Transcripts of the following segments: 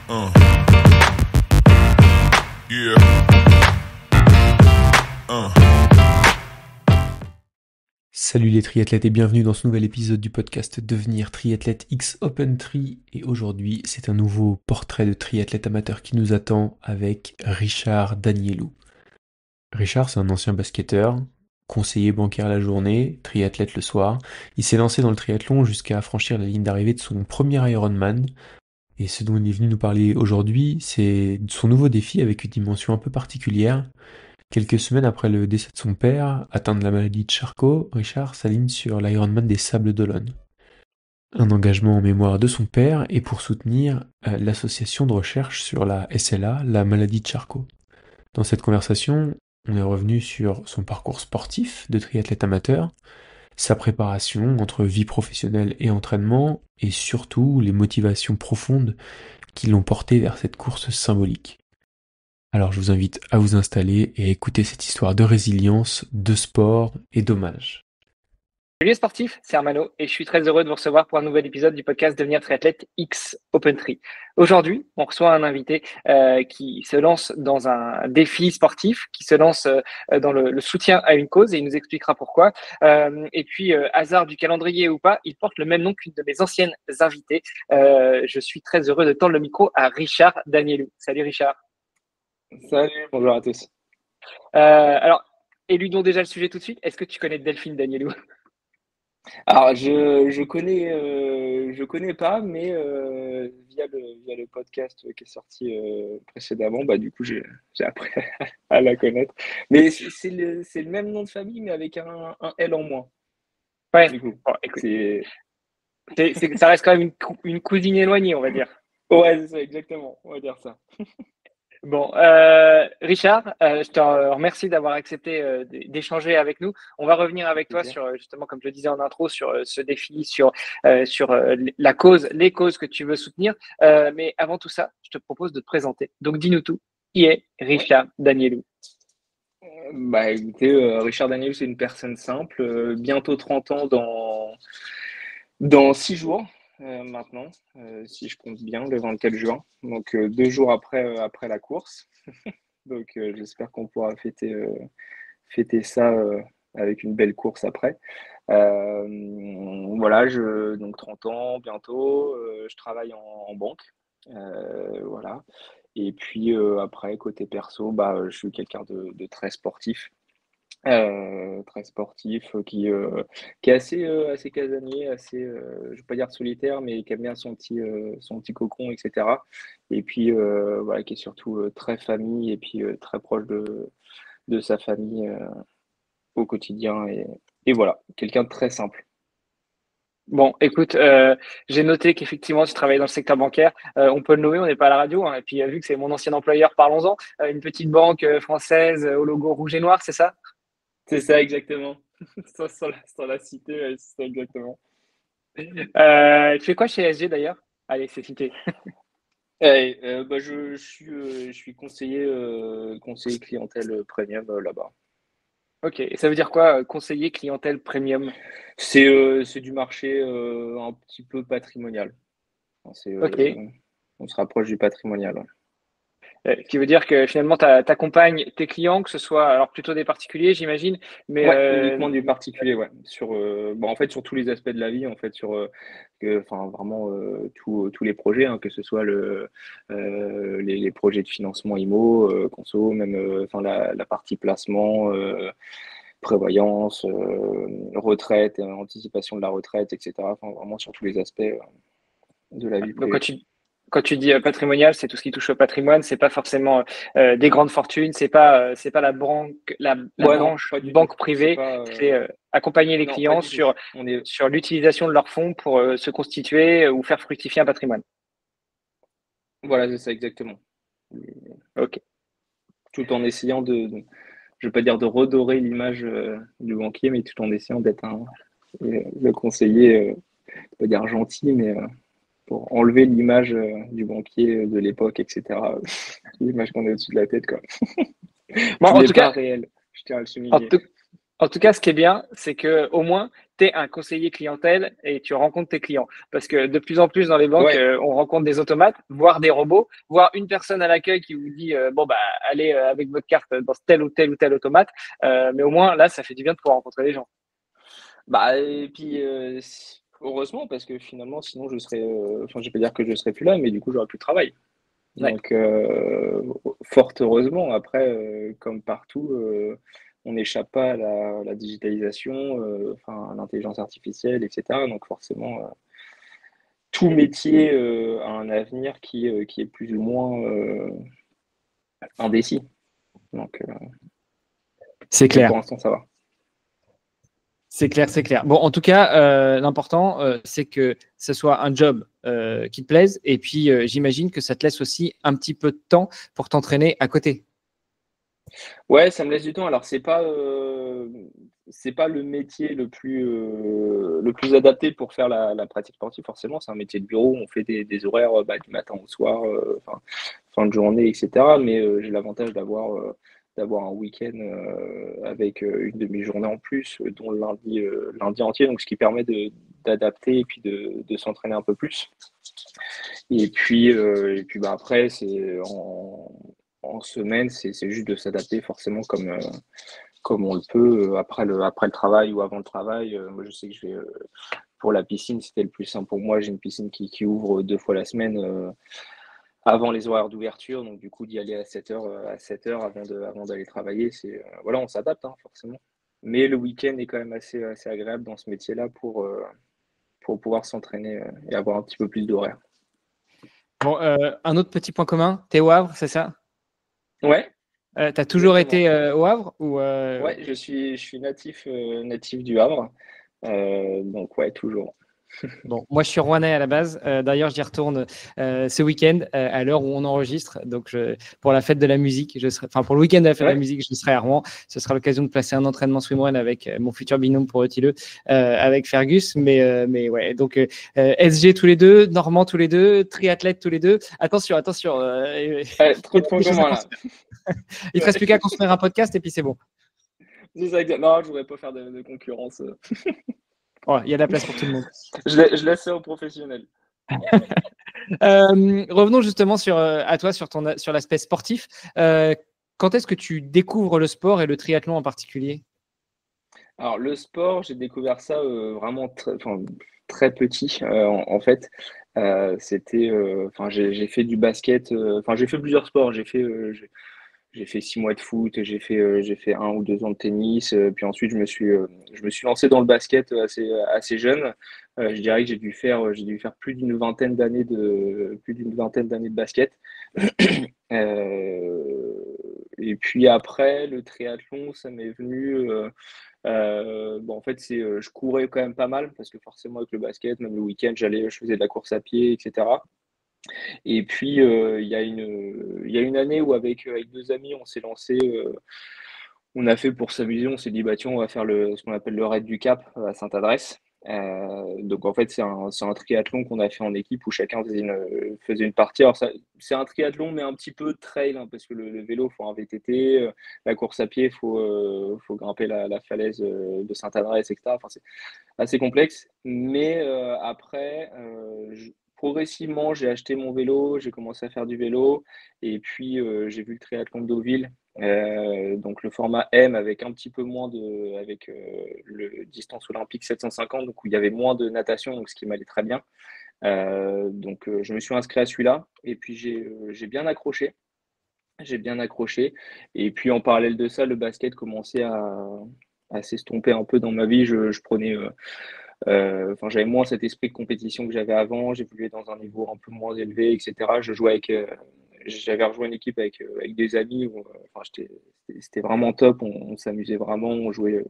Uh. Yeah. Uh. Salut les triathlètes et bienvenue dans ce nouvel épisode du podcast Devenir triathlète X Open Tri. Et aujourd'hui, c'est un nouveau portrait de triathlète amateur qui nous attend avec Richard Danielou. Richard, c'est un ancien basketteur, conseiller bancaire la journée, triathlète le soir. Il s'est lancé dans le triathlon jusqu'à franchir la ligne d'arrivée de son premier Ironman. Et ce dont il est venu nous parler aujourd'hui, c'est son nouveau défi avec une dimension un peu particulière. Quelques semaines après le décès de son père, atteint de la maladie de Charcot, Richard s'aligne sur l'Ironman des Sables d'Olonne. Un engagement en mémoire de son père et pour soutenir l'association de recherche sur la SLA, la maladie de Charcot. Dans cette conversation, on est revenu sur son parcours sportif de triathlète amateur, sa préparation entre vie professionnelle et entraînement, et surtout les motivations profondes qui l'ont porté vers cette course symbolique. Alors je vous invite à vous installer et à écouter cette histoire de résilience, de sport et d'hommage. Salut les sportifs, c'est Armano et je suis très heureux de vous recevoir pour un nouvel épisode du podcast Devenir triathlète X Open Tri. Aujourd'hui, on reçoit un invité qui se lance dans un défi sportif, qui se lance dans le soutien à une cause et il nous expliquera pourquoi. Et puis, hasard du calendrier ou pas, il porte le même nom qu'une de mes anciennes invitées. Je suis très heureux de tendre le micro à Richard Danielou. Salut Richard. Salut, bonjour à tous. Alors, éludons déjà le sujet tout de suite. Est-ce que tu connais Delphine Danielou? Alors, je connais pas, mais via le podcast qui est sorti précédemment, bah, du coup, j'ai appris à la connaître. Mais c'est le même nom de famille, mais avec un L en moins. Ouais, Du coup, bon, écoute, c'est... ça reste quand même une cousine éloignée, on va dire. Ouais, c'est ça, exactement, on va dire ça. Bon, Richard, je te remercie d'avoir accepté d'échanger avec nous. On va revenir avec toi sur, justement, comme je le disais en intro, sur ce défi, sur la cause, les causes que tu veux soutenir. Mais avant tout ça, je te propose de te présenter. Donc, dis-nous tout. Qui est Richard Danielou? Bah écoutez, Richard Daniel, c'est une personne simple, bientôt 30 ans dans 6 jours maintenant, si je compte bien, le 24 juin, donc 2 jours après la course. Donc j'espère qu'on pourra fêter ça avec une belle course après. Voilà, donc 30 ans bientôt, je travaille en banque, voilà. Et puis après, côté perso, bah, je suis quelqu'un de très sportif. Très sportif, qui est assez casanier, assez, je vais pas dire solitaire, mais qui aime bien son petit cocon, et cetera. Et puis, voilà, qui est surtout, très famille et puis, très proche de sa famille, au quotidien et voilà, quelqu'un de très simple. Bon, écoute, j'ai noté qu'effectivement, tu travailles dans le secteur bancaire. On peut le nommer, on n'est pas à la radio, hein. Et puis, vu que c'est mon ancien employeur, parlons-en. Une petite banque française au logo rouge et noir, c'est ça? C'est ça exactement. Sans la citer, ouais, c'est ça exactement. Tu fais quoi chez SG d'ailleurs? Allez, c'est cité. Bah, je suis conseiller clientèle, premium, là-bas. Ok, et ça veut dire quoi, conseiller clientèle premium? C'est du marché, un petit peu patrimonial. Enfin, Ok. on se rapproche du patrimonial, ouais. Qui veut dire que finalement, tu accompagnes tes clients, que ce soit alors plutôt des particuliers, j'imagine, mais Ouais, uniquement du particulier, ouais. Bon, en fait, sur tous les aspects de la vie, en fait, enfin, vraiment, tous les projets, hein, que ce soit les projets de financement IMO, conso, même, enfin, la partie placement, prévoyance, retraite, anticipation de la retraite, etc. Enfin, vraiment sur tous les aspects, de la vie donc privée. quand tu dis patrimonial, c'est tout ce qui touche au patrimoine, c'est pas forcément des grandes fortunes, c'est pas la banque, la Ouais, non, branche pas du tout. banque C'est privée, pas, c'est accompagner les non, pas clients du tout. On est, sur l'utilisation de leurs fonds pour se constituer ou faire fructifier un patrimoine. voilà, c'est ça exactement. Ok. Tout en essayant je vais pas dire de redorer l'image du banquier, mais tout en essayant d'être le conseiller, je vais pas dire gentil, mais pour enlever l'image du banquier de l'époque, etc. L'image qu'on a au-dessus de la tête, quoi. Bon, Qui en n'est tout pas cas, réelle, je tiens à le en souligner. tout, En tout cas, ce qui est bien, c'est que au moins, tu es un conseiller clientèle et tu rencontres tes clients. Parce que de plus en plus dans les banques, Ouais, on rencontre des automates, voire des robots, voire une personne à l'accueil qui vous dit bon bah allez avec votre carte dans tel ou tel automate. Mais au moins là, ça fait du bien de pouvoir rencontrer les gens. bah et puis heureusement parce que finalement sinon je serais, enfin je vais pas dire que je serais plus là, mais du coup j'aurais plus de travail. Ouais. Donc fort heureusement. Après, comme partout, on n'échappe pas à la digitalisation, enfin à l'intelligence artificielle, etc. Donc forcément, tout métier a un avenir qui est plus ou moins indécis. Donc, C'est mais clair. pour l'instant, ça va. C'est clair, c'est clair. Bon, en tout cas, l'important, c'est que ce soit un job qui te plaise. Et puis, j'imagine que ça te laisse aussi un petit peu de temps pour t'entraîner à côté. Ouais, ça me laisse du temps. Alors, c'est pas le métier le plus adapté pour faire la pratique sportive, forcément. C'est un métier de bureau. On fait des horaires bah, du matin au soir, enfin, fin de journée, etc. Mais j'ai l'avantage d'avoir un week-end avec une demi-journée en plus, dont le lundi entier, donc ce qui permet d'adapter et puis de s'entraîner un peu plus. Et puis bah, après, en semaine, c'est juste de s'adapter forcément comme on le peut après le travail ou avant le travail. Moi, je sais que je vais pour la piscine, c'était le plus simple pour moi. J'ai une piscine qui ouvre 2 fois la semaine avant les horaires d'ouverture. Donc, du coup, d'y aller à 7 heures avant d'aller travailler, voilà, on s'adapte hein, forcément. Mais le week-end est quand même assez agréable dans ce métier-là pour pouvoir s'entraîner et avoir un petit peu plus d'horaire. Bon, un autre petit point commun, tu es au Havre, c'est ça? Ouais, Tu as toujours exactement. été au Havre ou Ouais, je suis natif du Havre. Donc, ouais, toujours. Bon, moi, je suis rouennais à la base. D'ailleurs, j'y retourne ce week-end à l'heure où on enregistre. Donc, pour la fête de la musique, enfin, pour le week-end de la fête de la Ouais, musique, je serai à Rouen. Ce sera l'occasion de placer un entraînement swimrun avec mon futur binôme pour Eutileux, avec Fergus. Mais ouais, donc SG tous les deux, Normand tous les deux, triathlètes tous les deux. Attention, attention. trop Il de y a points des choses à communs là. construire. Il ne te reste plus qu'à construire un podcast et puis c'est bon. C'est ça, non, je voudrais pas faire de concurrence. Voilà, il y a de la place pour tout le monde. Je laisse ça aux professionnels. Revenons justement à toi, sur l'aspect sportif. Quand est-ce que tu découvres le sport et le triathlon en particulier? Alors, le sport, j'ai découvert ça vraiment enfin, très petit, en fait. Enfin, j'ai fait du basket, enfin, j'ai fait plusieurs sports. J'ai fait 6 mois de foot, j'ai fait 1 ou 2 ans de tennis, puis ensuite je me suis lancé dans le basket assez jeune. Je dirais que j'ai dû faire plus d'une vingtaine d'années de basket. Et puis après, le triathlon, ça m'est venu. Bon, en fait, je courais quand même pas mal parce que forcément avec le basket, même le week-end, je faisais de la course à pied, etc. Et puis il y a une année où avec 2 amis, on s'est lancé. On a fait pour s'amuser, on s'est dit bah tiens, on va faire ce qu'on appelle le raid du Cap à Sainte-Adresse. Donc en fait, c'est un triathlon qu'on a fait en équipe où chacun faisait une partie. Alors c'est un triathlon mais un petit peu trail hein, parce que le vélo, faut un VTT, la course à pied, faut grimper la falaise de Sainte-Adresse, etc. Enfin, c'est assez complexe. Mais après, progressivement, j'ai acheté mon vélo, j'ai commencé à faire du vélo et puis j'ai vu le triathlon de Deauville. Donc le format M avec un petit peu moins avec le distance olympique 750, donc où il y avait moins de natation, donc ce qui m'allait très bien. Donc je me suis inscrit à celui-là et puis j'ai bien accroché. J'ai bien accroché. Et puis en parallèle de ça, le basket commençait à s'estomper un peu dans ma vie. Je prenais, enfin j'avais moins cet esprit de compétition que j'avais avant. J'évoluais dans un niveau un peu moins élevé, etc. J'avais rejoint une équipe avec des amis. Enfin, c'était vraiment top. On s'amusait vraiment. On jouait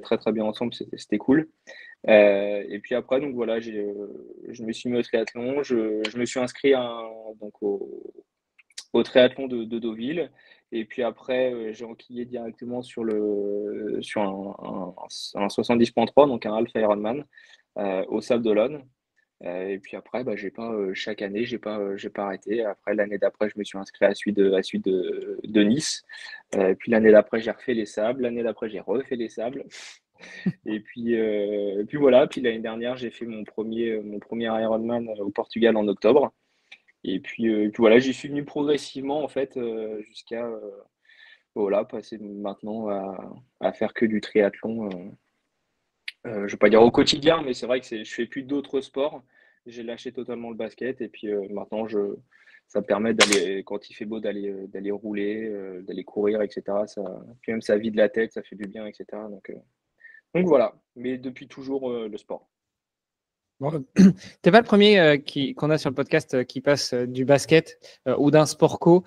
très très bien ensemble. C'était cool. Et puis après, donc voilà, je me suis mis au triathlon. Je me suis inscrit donc au triathlon de Deauville. Et puis après, j'ai enquillé directement sur un 70.3, donc un Alpha Ironman, au Sable d'Olonne. Et puis après, j'ai pas, chaque année, j'ai pas arrêté. Après, l'année d'après, je me suis inscrit à la suite de Nice. Puis l'année d'après, j'ai refait les sables. L'année d'après, j'ai refait les sables. Et puis voilà. Puis l'année dernière, j'ai fait mon premier Ironman au Portugal en octobre. Et puis voilà, j'y suis venu progressivement en fait, jusqu'à voilà, passer maintenant à faire que du triathlon. Je ne vais pas dire au quotidien, mais c'est vrai que je fais plus d'autres sports. J'ai lâché totalement le basket et puis maintenant ça me permet d'aller, quand il fait beau, d'aller rouler, d'aller courir, etc. Puis même ça vide la tête, ça fait du bien, etc. Donc voilà, mais depuis toujours le sport. Bon, t'es pas le premier qu'on a sur le podcast qui passe du basket ou d'un sport co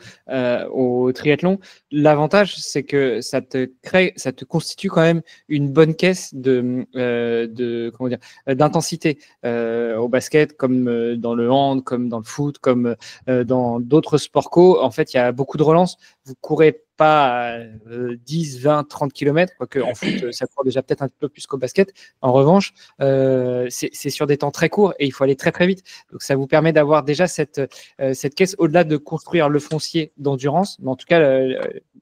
au triathlon. L'avantage, c'est que ça te constitue quand même une bonne caisse comment dire, d'intensité au basket, comme dans le hand, comme dans le foot, comme dans d'autres sports co. En fait, il y a beaucoup de relances. Vous courez pas 10, 20, 30 km, quoique en foot, ça court déjà peut-être un peu plus qu'au basket. En revanche, c'est sur des temps très courts et il faut aller très très vite. Donc ça vous permet d'avoir déjà cette caisse au-delà de construire le foncier d'endurance, mais en tout cas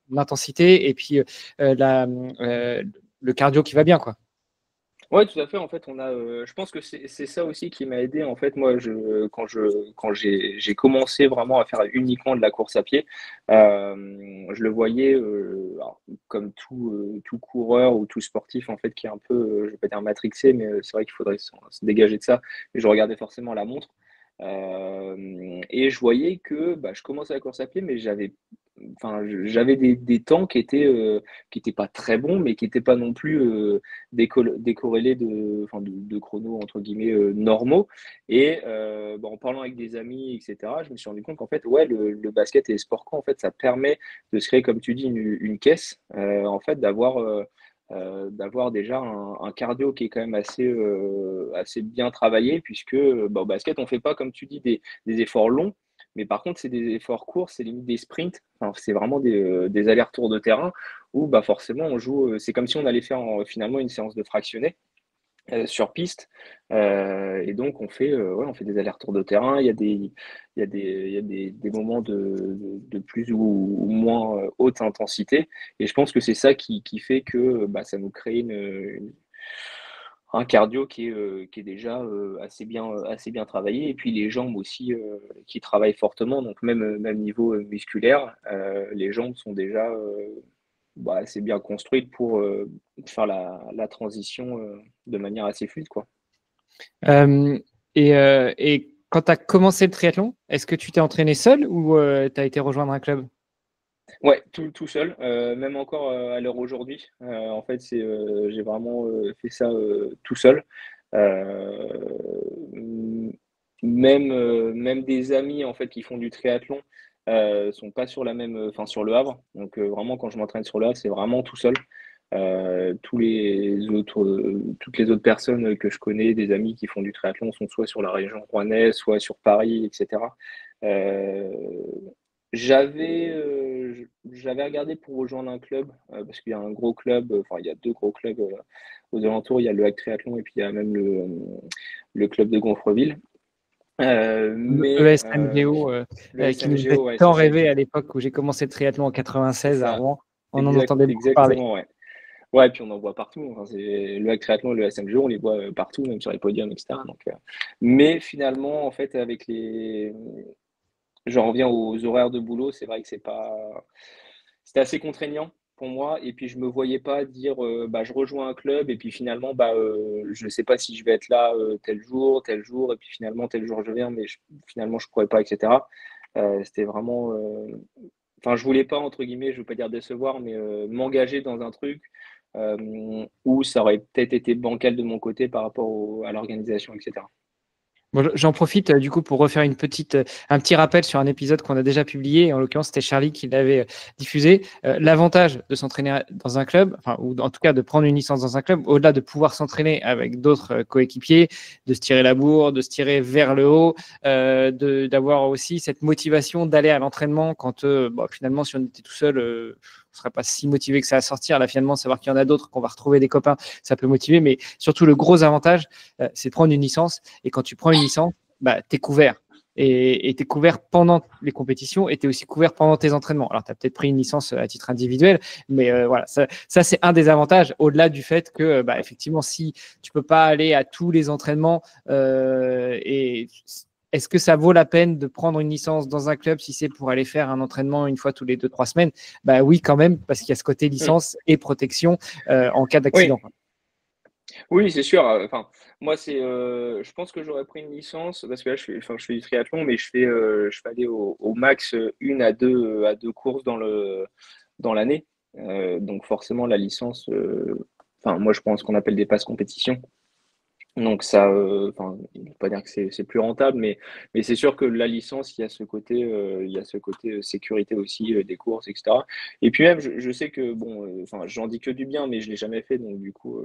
l'intensité et puis le cardio qui va bien, quoi. Ouais, tout à fait. En fait, je pense que c'est ça aussi qui m'a aidé. En fait, moi, quand j'ai commencé vraiment à faire uniquement de la course à pied, je le voyais alors, comme tout coureur ou tout sportif en fait qui est un peu, je vais pas dire matrixé, mais c'est vrai qu'il faudrait se dégager de ça. Mais je regardais forcément la montre. Et je voyais que je commençais la course à pied, mais j'avais des temps qui étaient pas très bons, mais qui n'étaient pas non plus décorrélés de chronos entre guillemets normaux. Et en parlant avec des amis, etc., je me suis rendu compte qu'en fait, ouais, le basket et les sports co, en fait, ça permet de se créer, comme tu dis, une caisse, en fait, d'avoir déjà un cardio qui est quand même assez bien travaillé, puisque au basket, on fait pas, comme tu dis, des efforts longs, mais par contre, c'est des efforts courts, c'est limite des sprints, enfin, c'est vraiment des allers-retours de terrain où forcément on joue, c'est comme si on allait faire finalement une séance de fractionné sur piste. Et donc ouais, on fait des allers-retours de terrain. Il y a des moments de plus ou moins haute intensité. Et je pense que c'est ça qui fait que ça nous crée un cardio qui est déjà assez bien travaillé. Et puis les jambes aussi qui travaillent fortement. Donc même niveau musculaire, les jambes sont déjà assez bien construites pour faire la transition de manière assez fluide, quoi. Euh, et quand tu as commencé le triathlon, est-ce que tu t'es entraîné seul ou tu as été rejoindre un club? Ouais, tout seul, même encore à l'heure aujourd'hui. En fait, j'ai vraiment fait ça tout seul. Euh, même des amis en fait qui font du triathlon sont pas sur la même, enfin sur le Havre. Donc vraiment, quand je m'entraîne sur le Havre, c'est vraiment tout seul. Toutes les autres personnes que je connais, des amis qui font du triathlon, sont soit sur la région rouennaise, soit sur Paris, etc. Euh, j'avais regardé pour rejoindre un club, parce qu'il y a un gros club, enfin il y a deux gros clubs aux alentours, il y a le Hack Triathlon et puis il y a même le club de Gonfreville. Le SMGO, Le qui nous faisait SMGO, ouais, tant c'est ça, rêver à l'époque où j'ai commencé le triathlon en c'est 96 à ça. Rouen. On en entendait beaucoup parler. Exactement, ouais. Ouais, puis on en voit partout. Enfin, le Hack Triathlon et le SMGO, on les voit partout, même sur les podiums, etc. Mais finalement, en fait, j'en reviens aux horaires de boulot, c'est vrai que c'était assez contraignant pour moi. Et puis je me voyais pas dire je rejoins un club et puis finalement je sais pas si je vais être là tel jour et puis finalement tel jour je viens mais finalement je pourrais pas, etc. C'était vraiment enfin je voulais pas entre guillemets, je veux pas dire décevoir, mais m'engager dans un truc où ça aurait peut-être été bancal de mon côté par rapport à l'organisation, etc. Bon, j'en profite du coup pour refaire un petit rappel sur un épisode qu'on a déjà publié. En l'occurrence, c'était Charlie qui l'avait diffusé. L'avantage de s'entraîner dans un club, enfin, ou en tout cas de prendre une licence dans un club, au-delà de pouvoir s'entraîner avec d'autres coéquipiers, de se tirer la bourre, de se tirer vers le haut, d'avoir aussi cette motivation d'aller à l'entraînement quand finalement, si on était tout seul, ne serait pas si motivé que ça à sortir. Là, finalement, savoir qu'il y en a d'autres, qu'on va retrouver des copains, ça peut motiver. Mais surtout, le gros avantage, c'est de prendre une licence. Et quand tu prends une licence, bah, tu es couvert. Et tu es couvert pendant les compétitions et tu es aussi couvert pendant tes entraînements. Alors, tu as peut-être pris une licence à titre individuel, mais voilà, ça c'est un des avantages, au-delà du fait que, bah, effectivement, si tu peux pas aller à tous les entraînements, et est-ce que ça vaut la peine de prendre une licence dans un club si c'est pour aller faire un entraînement une fois tous les 2-3 semaines? Bah oui, quand même, parce qu'il y a ce côté licence et protection en cas d'accident. Oui. Oui, c'est sûr. Enfin, moi, je pense que j'aurais pris une licence parce que là, je fais du triathlon, mais je fais aller au max une à deux courses dans l'année. Donc, forcément, la licence, enfin, moi, je prends ce qu'on appelle des passes compétition. Donc ça, enfin, je ne veut pas dire que c'est plus rentable, mais c'est sûr que la licence, il y a ce côté sécurité aussi des courses, etc. Et puis même, je sais que bon, enfin, j'en dis que du bien, mais je l'ai jamais fait, donc du coup,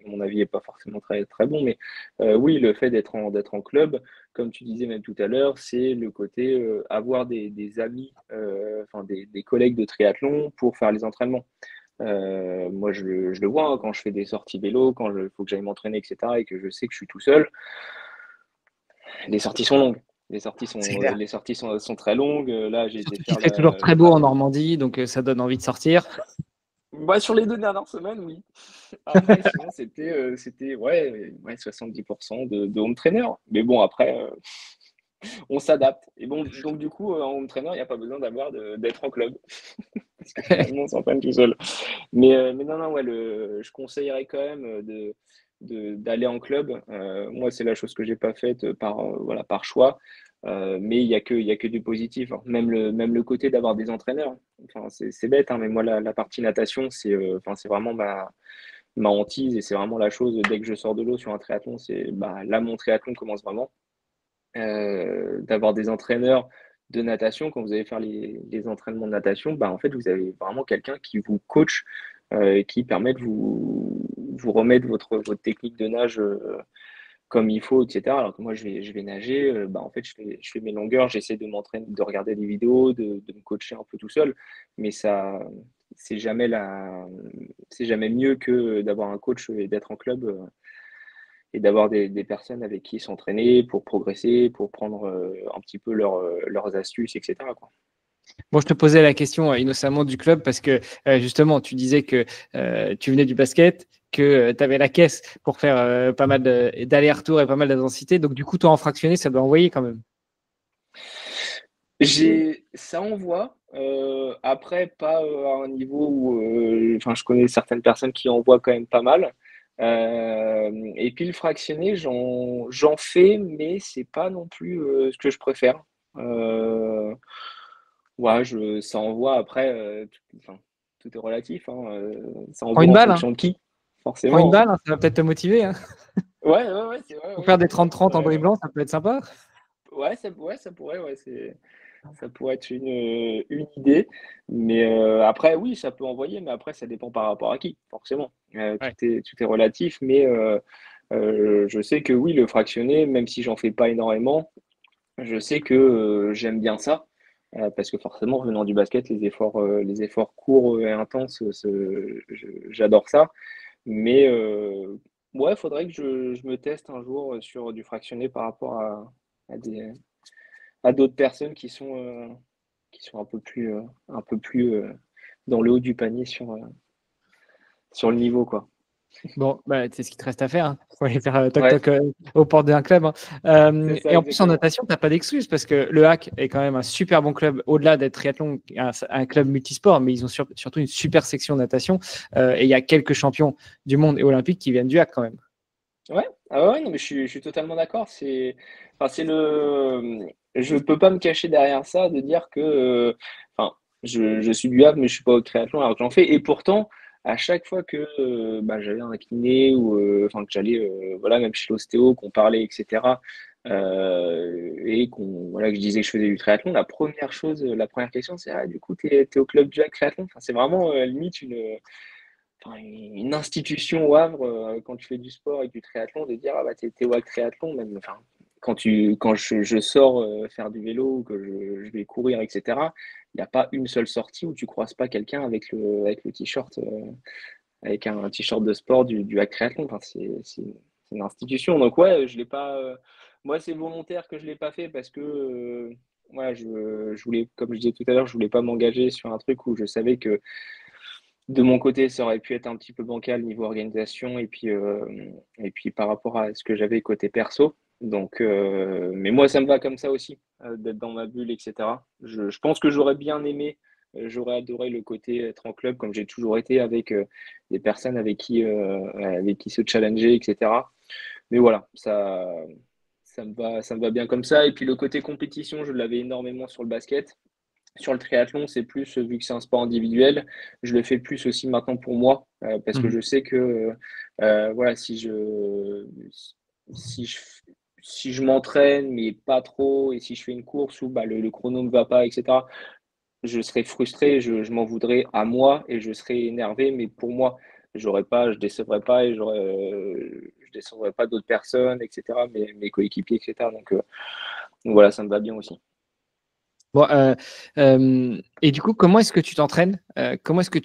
mon avis est pas forcément très très bon. Mais oui, le fait d'être en club, comme tu disais même tout à l'heure, c'est le côté avoir des amis, enfin des collègues de triathlon pour faire les entraînements. Moi, je le vois hein, quand je fais des sorties vélo, quand il faut que j'aille m'entraîner, etc., et que je sais que je suis tout seul, les sorties sont longues. C'est clair. Les sorties sont très longues. Là, j'ai été Surtout qu'il faire fait toujours très beau en Normandie, donc ça donne envie de sortir. bah, sur les 2 dernières semaines, oui. Après, sinon, c'était ouais, 70% de home trainer. Mais bon, après, on s'adapte. Et bon, donc du coup, en home trainer, il n'y a pas besoin d'être en club. Parce que finalement, on s'entraîne tout seul. Mais non, non, ouais, je conseillerais quand même d'aller en club. Moi, c'est la chose que j'ai pas faite voilà, par choix. Mais il y a que du positif, hein. Même le côté d'avoir des entraîneurs. Enfin, c'est bête, hein, mais moi, la partie natation, enfin, c'est vraiment ma hantise et c'est vraiment la chose, dès que je sors de l'eau sur un triathlon, c'est bah, là, mon triathlon commence vraiment. D'avoir des entraîneurs de natation, quand vous allez faire les entraînements de natation, bah, en fait, vous avez vraiment quelqu'un qui vous coach, et qui permet de vous remettre votre technique de nage comme il faut, etc. Alors que moi, je vais nager, bah, en fait, je fais mes longueurs, j'essaie de m'entraîner, de regarder des vidéos, de me coacher un peu tout seul, mais c'est jamais c'est jamais mieux que d'avoir un coach et d'être en club. Et d'avoir des personnes avec qui s'entraîner pour progresser, pour prendre un petit peu leurs astuces, etc., quoi. Bon, je te posais la question innocemment du club parce que justement, tu disais que tu venais du basket, que tu avais la caisse pour faire pas mal d'allers-retours et pas mal d'intensité. Donc, du coup, toi, en fractionné, ça doit envoyer quand même. Ça envoie, après pas à un niveau où, enfin, je connais certaines personnes qui envoient quand même pas mal. Et puis le fractionné, j'en fais, mais c'est pas non plus ce que je préfère. Euh, Ouais, ça envoie après, enfin, tout est relatif, hein, ça Prends envoie une en balle, hein. fonction de qui, Prends une forcément, hein. balle, hein, ça va peut-être te motiver, hein. Ouais, c'est vrai, Pour oui. faire des 30-30 en dribblant, ça peut être sympa. Ouais, ça pourrait, ça pourrait être une idée. Mais après, oui, ça peut envoyer, mais après, ça dépend par rapport à qui, forcément. Ouais. Tout est relatif, mais je sais que oui, le fractionné, même si j'en fais pas énormément, je sais que j'aime bien ça, parce que forcément, venant du basket, les efforts courts et intenses, j'adore ça. Mais ouais, faudrait que je me teste un jour sur du fractionné par rapport à à d'autres personnes qui sont un peu plus dans le haut du panier sur le niveau, quoi. Bon, bah, c'est ce qu'il te reste à faire, hein. Faut aller faire toc Ouais, toc aux portes d'un club, hein. c'est ça, Et en plus, en exactement. natation, tu n'as pas d'excuse parce que le HAC est quand même un super bon club, au-delà d'être triathlon, un club multisport, mais ils ont surtout une super section natation. Et il y a quelques champions du monde et olympiques qui viennent du HAC quand même. Ouais, ah ouais, non, mais je suis totalement d'accord. Enfin, je peux pas me cacher derrière ça, de dire que, enfin, je suis du Havre, mais je suis pas au triathlon alors que j'en fais. Et pourtant, à chaque fois que bah, j'allais à un kiné ou enfin que j'allais, voilà, même chez l'ostéo, qu'on parlait, etc. Et voilà, que je disais que je faisais du triathlon, la première question, c'est ah, du coup, t'es au club du Havre triathlon. Enfin, c'est vraiment limite enfin, une institution au Havre, quand tu fais du sport et du triathlon, de dire ah bah t'es au Havre triathlon, même, enfin, quand je sors faire du vélo ou que je vais courir, etc., il n'y a pas une seule sortie où tu croises pas quelqu'un avec le t-shirt, avec un t-shirt de sport du hack triathlon. Enfin, c'est une institution. Donc ouais, je l'ai pas. Moi, c'est volontaire que je l'ai pas fait parce que ouais, je voulais, comme je disais tout à l'heure, je voulais pas m'engager sur un truc où je savais que de mon côté, ça aurait pu être un petit peu bancal niveau organisation et puis par rapport à ce que j'avais côté perso. Donc, mais moi, ça me va comme ça aussi, d'être dans ma bulle, etc. Je pense que j'aurais bien aimé, j'aurais adoré le côté être en club comme j'ai toujours été avec des personnes avec qui se challenger, etc. Mais voilà, ça me va bien comme ça. Et puis le côté compétition, je l'avais énormément sur le basket. Sur le triathlon, c'est plus, vu que c'est un sport individuel, je le fais plus aussi maintenant pour moi, parce que Mhm. je sais que voilà, si je, si je m'entraîne, mais pas trop, et si je fais une course où bah, le chrono ne va pas, etc., je serais frustré, je m'en voudrais à moi et je serais énervé, mais pour moi, je décevrais pas et je décevrais pas d'autres personnes, etc., mes coéquipiers, etc. Donc voilà, ça me va bien aussi. Bon, et du coup, comment est-ce que tu t'entraînes? Comment est-ce que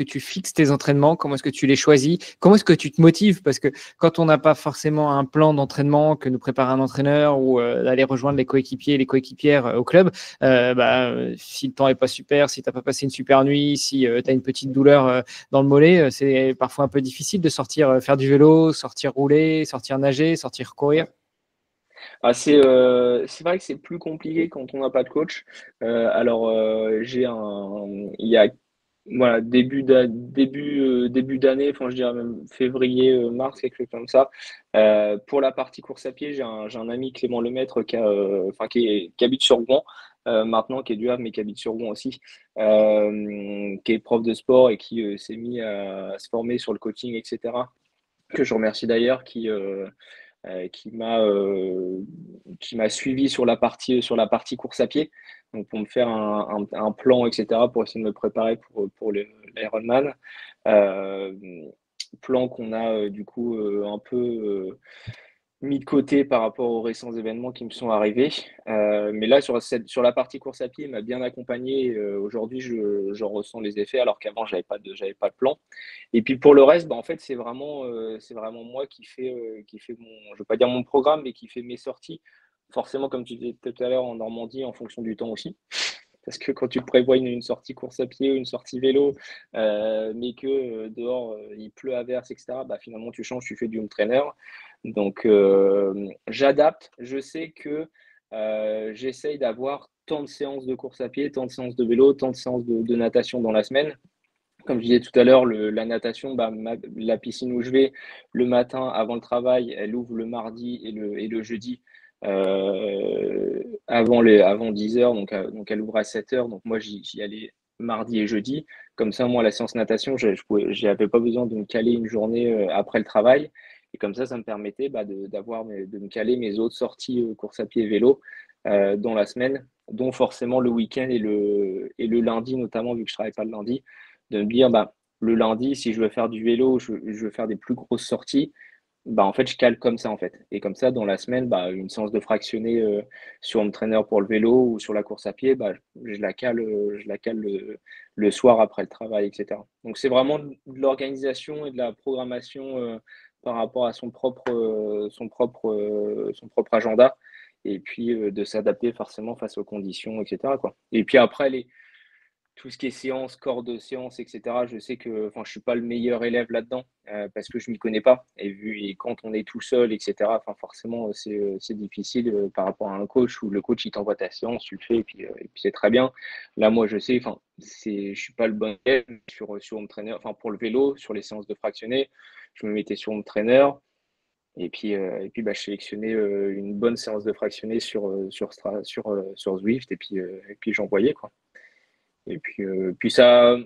tu fixes tes entraînements? Comment est-ce que tu les choisis? Comment est-ce que tu te motives? Parce que quand on n'a pas forcément un plan d'entraînement que nous prépare un entraîneur ou d'aller rejoindre les coéquipiers et les coéquipières au club, si le temps est pas super, si tu n'as pas passé une super nuit, si tu as une petite douleur dans le mollet, c'est parfois un peu difficile de sortir faire du vélo, sortir rouler, sortir nager, sortir courir. Ah, c'est vrai que c'est plus compliqué quand on n'a pas de coach. Alors, il y a voilà, début d'année, enfin je dirais même février, mars, quelque chose comme ça. Pour la partie course à pied, j'ai un ami Clément Lemaître qui habite sur Rouen maintenant, qui est du Havre, mais qui habite sur Rouen aussi, qui est prof de sport et qui s'est mis à se former sur le coaching, etc. Que je remercie d'ailleurs, euh, qui m'a euh, qui m'a suivi sur la partie course à pied, donc pour me faire un plan, etc., pour essayer de me préparer pour l'Ironman. Euh, Plan qu'on a du coup un peu mis de côté par rapport aux récents événements qui me sont arrivés. Mais là, sur la partie course à pied, il m'a bien accompagné. Aujourd'hui, j'en ressens les effets, alors qu'avant, j'avais pas de plan. Et puis pour le reste, bah, en fait, c'est vraiment moi qui fait je veux pas dire mon programme, mais qui fait mes sorties. Forcément, comme tu disais tout à l'heure, en Normandie, en fonction du temps aussi. Parce que quand tu prévois une sortie course à pied ou une sortie vélo, mais que dehors il pleut à verse, etc., bah, finalement tu changes, tu fais du home trainer. Donc j'adapte. Je sais que j'essaye d'avoir tant de séances de course à pied, tant de séances de vélo, tant de séances de natation dans la semaine. Comme je disais tout à l'heure, la natation, bah, la piscine où je vais le matin avant le travail, elle ouvre le mardi et le jeudi avant 10 heures, donc elle ouvre à 7 heures. Donc moi, j'y allais mardi et jeudi. Comme ça, moi, la séance natation, j'avais pas besoin de me caler une journée après le travail. Et comme ça me permettait bah, de me caler mes autres sorties course à pied et vélo dans la semaine, dont forcément le week-end et le lundi, notamment vu que je travaille pas le lundi, de me dire, bah, le lundi, si je veux faire du vélo, je veux faire des plus grosses sorties, bah, en fait, je cale comme ça, en fait. Et comme ça, dans la semaine, bah, une séance de fractionné sur mon trainer pour le vélo ou sur la course à pied, bah, je la cale le soir après le travail, etc. Donc, c'est vraiment de l'organisation et de la programmation par rapport à son propre agenda. Et puis, de s'adapter forcément face aux conditions, etc., quoi. Et puis après, tout ce qui est séance, corps de séance, etc. Je sais que, enfin, je suis pas le meilleur élève là-dedans parce que je m'y connais pas. Et quand on est tout seul, etc. Enfin, forcément, c'est difficile par rapport à un coach où le coach il t'envoie ta séance, tu le fais et puis c'est très bien. Là, moi, je sais, enfin, je suis pas le bon élève sur home trainer. Enfin, pour le vélo, sur les séances de fractionné, je me mettais sur home trainer. Et puis bah, je sélectionnais une bonne séance de fractionné sur Zwift et puis j'envoyais quoi. Puis ça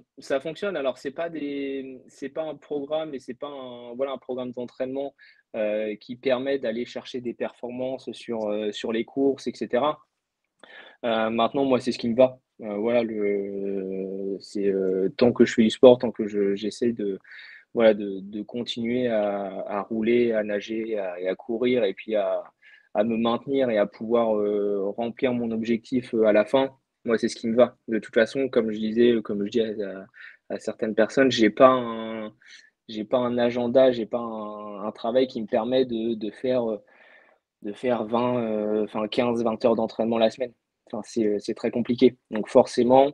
fonctionne. Alors, c'est pas un programme et c'est pas voilà, un programme d'entraînement qui permet d'aller chercher des performances sur les courses, etc. Maintenant, moi, c'est ce qui me va. Voilà, tant que je fais du sport, tant que j'essaie voilà, de continuer à rouler, à nager et à courir et puis à me maintenir et à pouvoir remplir mon objectif à la fin, moi, c'est ce qui me va. De toute façon, comme je dis à certaines personnes, j'ai pas un agenda, j'ai pas un travail qui me permet de faire 15-20 heures d'entraînement la semaine. Enfin, c'est très compliqué. Donc forcément,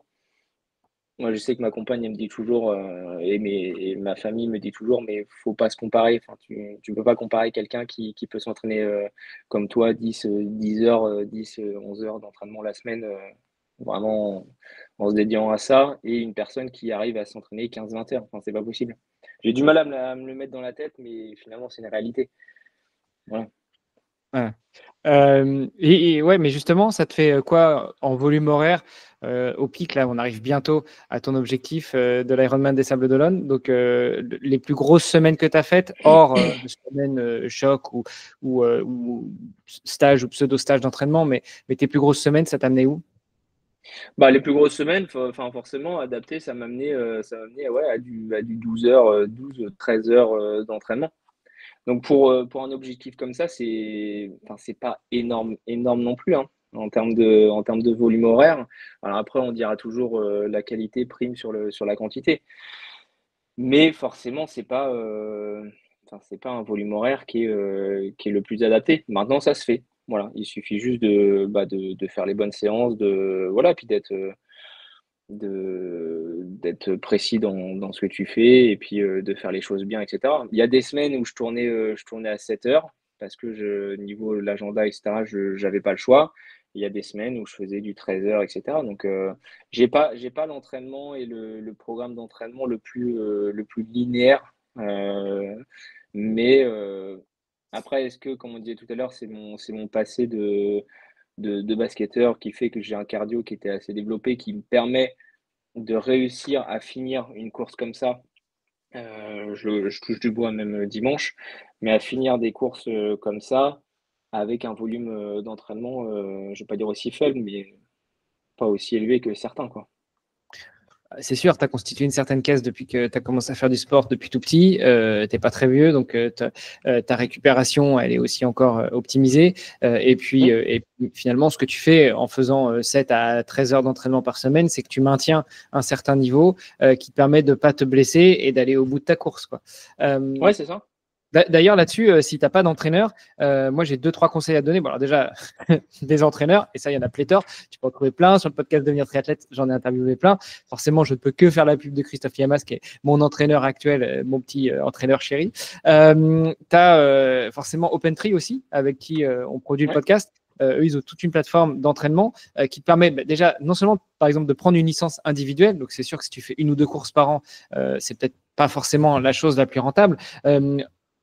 moi je sais que ma compagne elle me dit toujours et ma famille me dit toujours, mais faut pas se comparer. Enfin, tu peux pas comparer quelqu'un qui peut s'entraîner comme toi 10 heures, 11 heures d'entraînement la semaine, vraiment en se dédiant à ça, et une personne qui arrive à s'entraîner 15-20 heures. Enfin, c'est pas possible. J'ai du mal à me le mettre dans la tête, mais finalement c'est une réalité. Voilà. Ouais. Ouais, mais justement, ça te fait quoi en volume horaire au pic? Là, on arrive bientôt à ton objectif de l'Ironman des Sables-d'Olonne. Donc, les plus grosses semaines que tu as faites, hors semaine choc ou stage ou pseudo-stage d'entraînement, mais tes plus grosses semaines, ça t'a amené où? Bah, les plus grosses semaines, enfin forcément adapté, ça m'a amené ouais, à du 12 heures, 12-13 heures d'entraînement. Donc pour un objectif comme ça, c'est pas énorme non plus, hein, en termes de volume horaire. Alors après, on dira toujours la qualité prime sur la quantité. Mais forcément, c'est pas un volume horaire qui est le plus adapté. Maintenant, ça se fait. Voilà, il suffit juste de faire les bonnes séances, voilà, puis d'être précis dans ce que tu fais et puis de faire les choses bien, etc. Il y a des semaines où je tournais à 7 heures parce que niveau de l'agenda, etc., j'avais pas le choix. Il y a des semaines où je faisais du 13 heures, etc. Donc, j'ai pas l'entraînement et le programme d'entraînement le plus linéaire. Mais après, est-ce que, comme on disait tout à l'heure, c'est mon passé de basketteur qui fait que j'ai un cardio qui était assez développé, qui me permet de réussir à finir une course comme ça. Je touche du bois même dimanche, mais à finir des courses comme ça, avec un volume d'entraînement, je vais pas dire aussi faible, mais pas aussi élevé que certains, quoi. C'est sûr, tu as constitué une certaine caisse depuis que tu as commencé à faire du sport depuis tout petit. Tu n'es pas très vieux, donc ta récupération, elle est aussi encore optimisée. Et puis, finalement, ce que tu fais en faisant 7 à 13 heures d'entraînement par semaine, c'est que tu maintiens un certain niveau qui te permet de ne pas te blesser et d'aller au bout de ta course, quoi. Ouais, c'est ça. D'ailleurs, là-dessus, si tu n'as pas d'entraîneur, moi j'ai 2-3 conseils à te donner. Bon, alors déjà, des entraîneurs, et ça, il y en a pléthore. Tu peux en trouver plein. Sur le podcast Devenir triathlète, j'en ai interviewé plein. Forcément, je ne peux que faire la pub de Christophe Yamas, qui est mon entraîneur actuel, mon petit entraîneur chéri. Tu as forcément OpenTree aussi, avec qui on produit le podcast. Eux, ils ont toute une plateforme d'entraînement qui te permet déjà non seulement, par exemple, de prendre une licence individuelle. Donc, c'est sûr que si tu fais 1 ou 2 courses par an, c'est peut-être pas forcément la chose la plus rentable.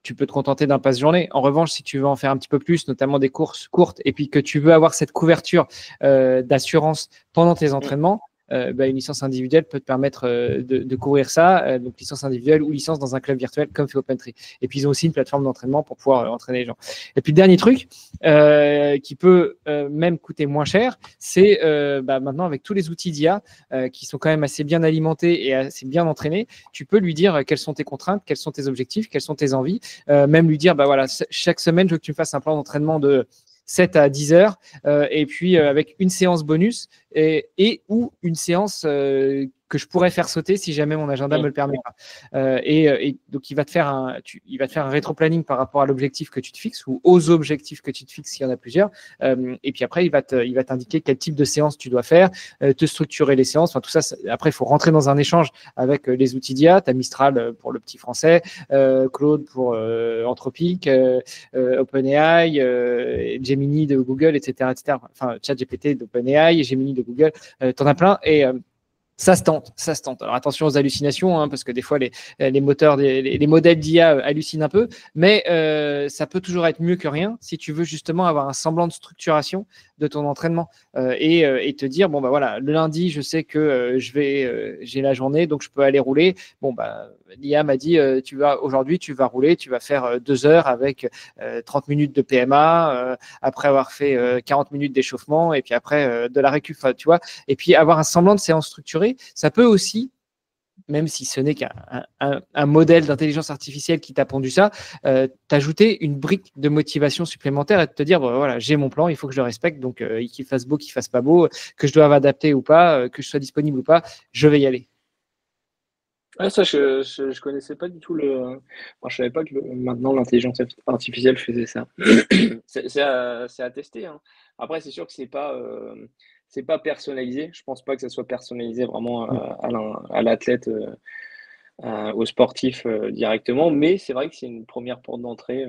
Tu peux te contenter d'un passe-journée. En revanche, si tu veux en faire un petit peu plus, notamment des courses courtes, et puis que tu veux avoir cette couverture d'assurance pendant tes entraînements, une licence individuelle peut te permettre de courir ça, donc licence individuelle ou licence dans un club virtuel comme fait OpenTree. Et puis ils ont aussi une plateforme d'entraînement pour pouvoir entraîner les gens. Et puis le dernier truc qui peut même coûter moins cher, c'est maintenant avec tous les outils d'IA qui sont quand même assez bien alimentés et assez bien entraînés, tu peux lui dire quelles sont tes contraintes, quels sont tes objectifs, quelles sont tes envies, même lui dire chaque semaine je veux que tu me fasses un plan d'entraînement de 7 à 10 heures, et puis avec une séance bonus et ou une séance que je pourrais faire sauter si jamais mon agenda me le permet pas. Et donc, il va te faire un rétro-planning par rapport à l'objectif que tu te fixes ou aux objectifs que tu te fixes s'il y en a plusieurs. Et puis après, il va t'indiquer quel type de séance tu dois faire, te structurer les séances. Enfin, tout ça, après, il faut rentrer dans un échange avec les outils d'IA. Tu as Mistral pour le petit français, Claude pour Anthropic, OpenAI, Gemini de Google, etc. Enfin, ChatGPT d'OpenAI, Gemini de Google, tu en as plein. Et ça se tente. Alors attention aux hallucinations, hein, parce que des fois les moteurs, les modèles d'IA hallucinent un peu, mais ça peut toujours être mieux que rien si tu veux justement avoir un semblant de structuration de ton entraînement et te dire le lundi je sais que j'ai la journée donc je peux aller rouler. L'IA m'a dit aujourd'hui tu vas rouler, tu vas faire 2 heures avec 30 minutes de PMA après avoir fait 40 minutes d'échauffement et puis après de la récup, tu vois, et puis avoir un semblant de séance structurée. Ça peut aussi même si ce n'est qu'un modèle d'intelligence artificielle qui t'a pondu ça, t'ajouter une brique de motivation supplémentaire et de te dire, bon, voilà, j'ai mon plan, il faut que je le respecte, donc qu'il fasse beau, qu'il fasse pas beau, que je doive adapter ou pas, que je sois disponible ou pas, je vais y aller. Ouais, ça, je connaissais pas du tout Moi, je savais pas que maintenant l'intelligence artificielle faisait ça. C'est à tester, hein. Après, c'est sûr que c'est pas personnalisé. Je pense pas que ça soit personnalisé vraiment à l'athlète, au sportif directement. Mais c'est vrai que c'est une première porte d'entrée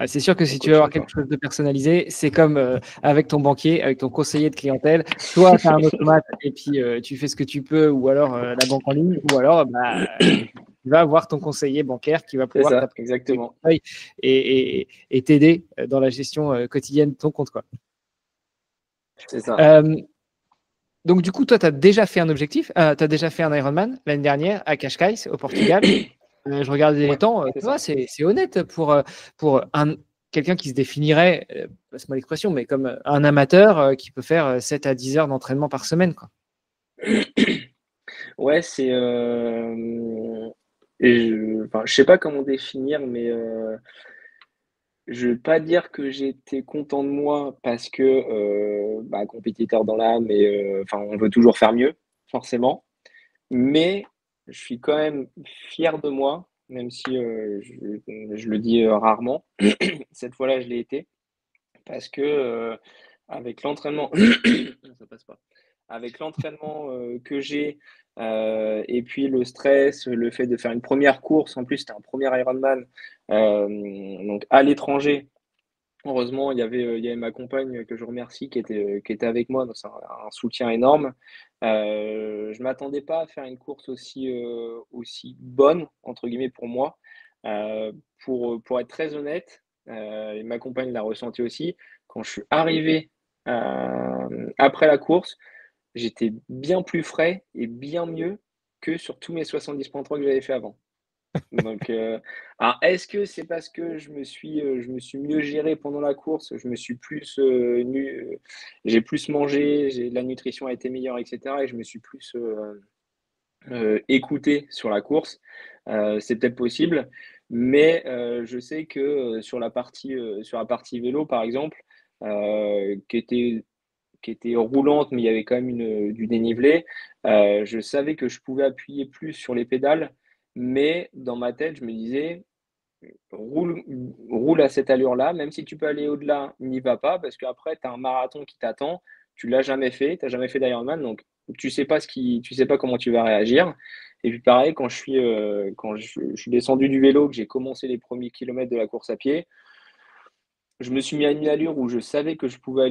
C'est sûr que au si tu veux avoir coaching, quelque quoi. chose de personnalisé, c'est comme avec ton banquier, avec ton conseiller de clientèle. Soit tu as un automate et puis tu fais ce que tu peux, ou alors la banque en ligne, ou alors tu vas voir ton conseiller bancaire qui va C'est pouvoir ça, t'apporter des exactement. conseils et t'aider dans la gestion quotidienne de ton compte, quoi. C'est ça. Euh, donc, du coup, toi, tu as déjà fait un objectif. Tu as déjà fait un Ironman l'année dernière à Cascais, au Portugal. Je regardais les Ouais, temps, c'est tu vois, ça. c'est honnête pour quelqu'un qui se définirait, passe-moi l'expression, mais comme un amateur qui peut faire 7 à 10 heures d'entraînement par semaine, quoi. Ouais, enfin, je sais pas comment définir, mais je veux pas dire que j'étais content de moi parce que compétiteur dans l'âme et enfin, on veut toujours faire mieux, forcément. Mais je suis quand même fier de moi, même si je le dis rarement. Cette fois-là, je l'ai été parce que avec l'entraînement, ça passe pas. Avec l'entraînement que j'ai et puis le stress, le fait de faire une première course, en plus c'était un premier Ironman, donc à l'étranger. Heureusement, il y avait ma compagne que je remercie qui était avec moi, donc c'est un soutien énorme. Je m'attendais pas à faire une course aussi «bonne» entre guillemets pour moi. Pour être très honnête, et ma compagne l'a ressenti aussi, quand je suis arrivé, après la course, j'étais bien plus frais et bien mieux que sur tous mes 70,3 que j'avais fait avant. Donc, alors est-ce que c'est parce que je me suis mieux géré pendant la course? Je me suis plus, j'ai plus mangé, la nutrition a été meilleure et cetera et je me suis plus, écouté sur la course. C'est peut-être possible, mais je sais que, sur la partie vélo, par exemple, qui était roulante, mais il y avait quand même du dénivelé. Je savais que je pouvais appuyer plus sur les pédales, mais dans ma tête, je me disais: «Roule roule à cette allure-là, même si tu peux aller au-delà, n'y va pas parce qu'après tu as un marathon qui t'attend. Tu l'as jamais fait, tu as jamais fait d'Ironman, donc tu sais pas comment tu vas réagir». Et puis pareil, quand je suis descendu du vélo, que j'ai commencé les premiers kilomètres de la course à pied, je me suis mis à une allure où je savais que je pouvais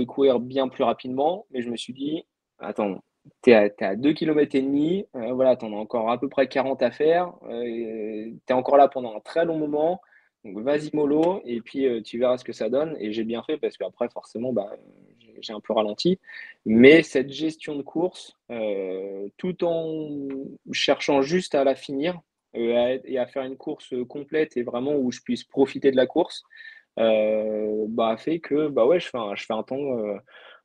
courir bien plus rapidement, mais je me suis dit: «Attends, tu es à 2 kilomètres et demi, voilà, tu en as encore à peu près 40 à faire, tu es encore là pendant un très long moment, donc vas-y mollo et puis, tu verras ce que ça donne» et j'ai bien fait parce qu'après forcément, j'ai un peu ralenti. Mais cette gestion de course, tout en cherchant juste à la finir, et à faire une course, complète et vraiment où je puisse profiter de la course, fait que, ouais, je fais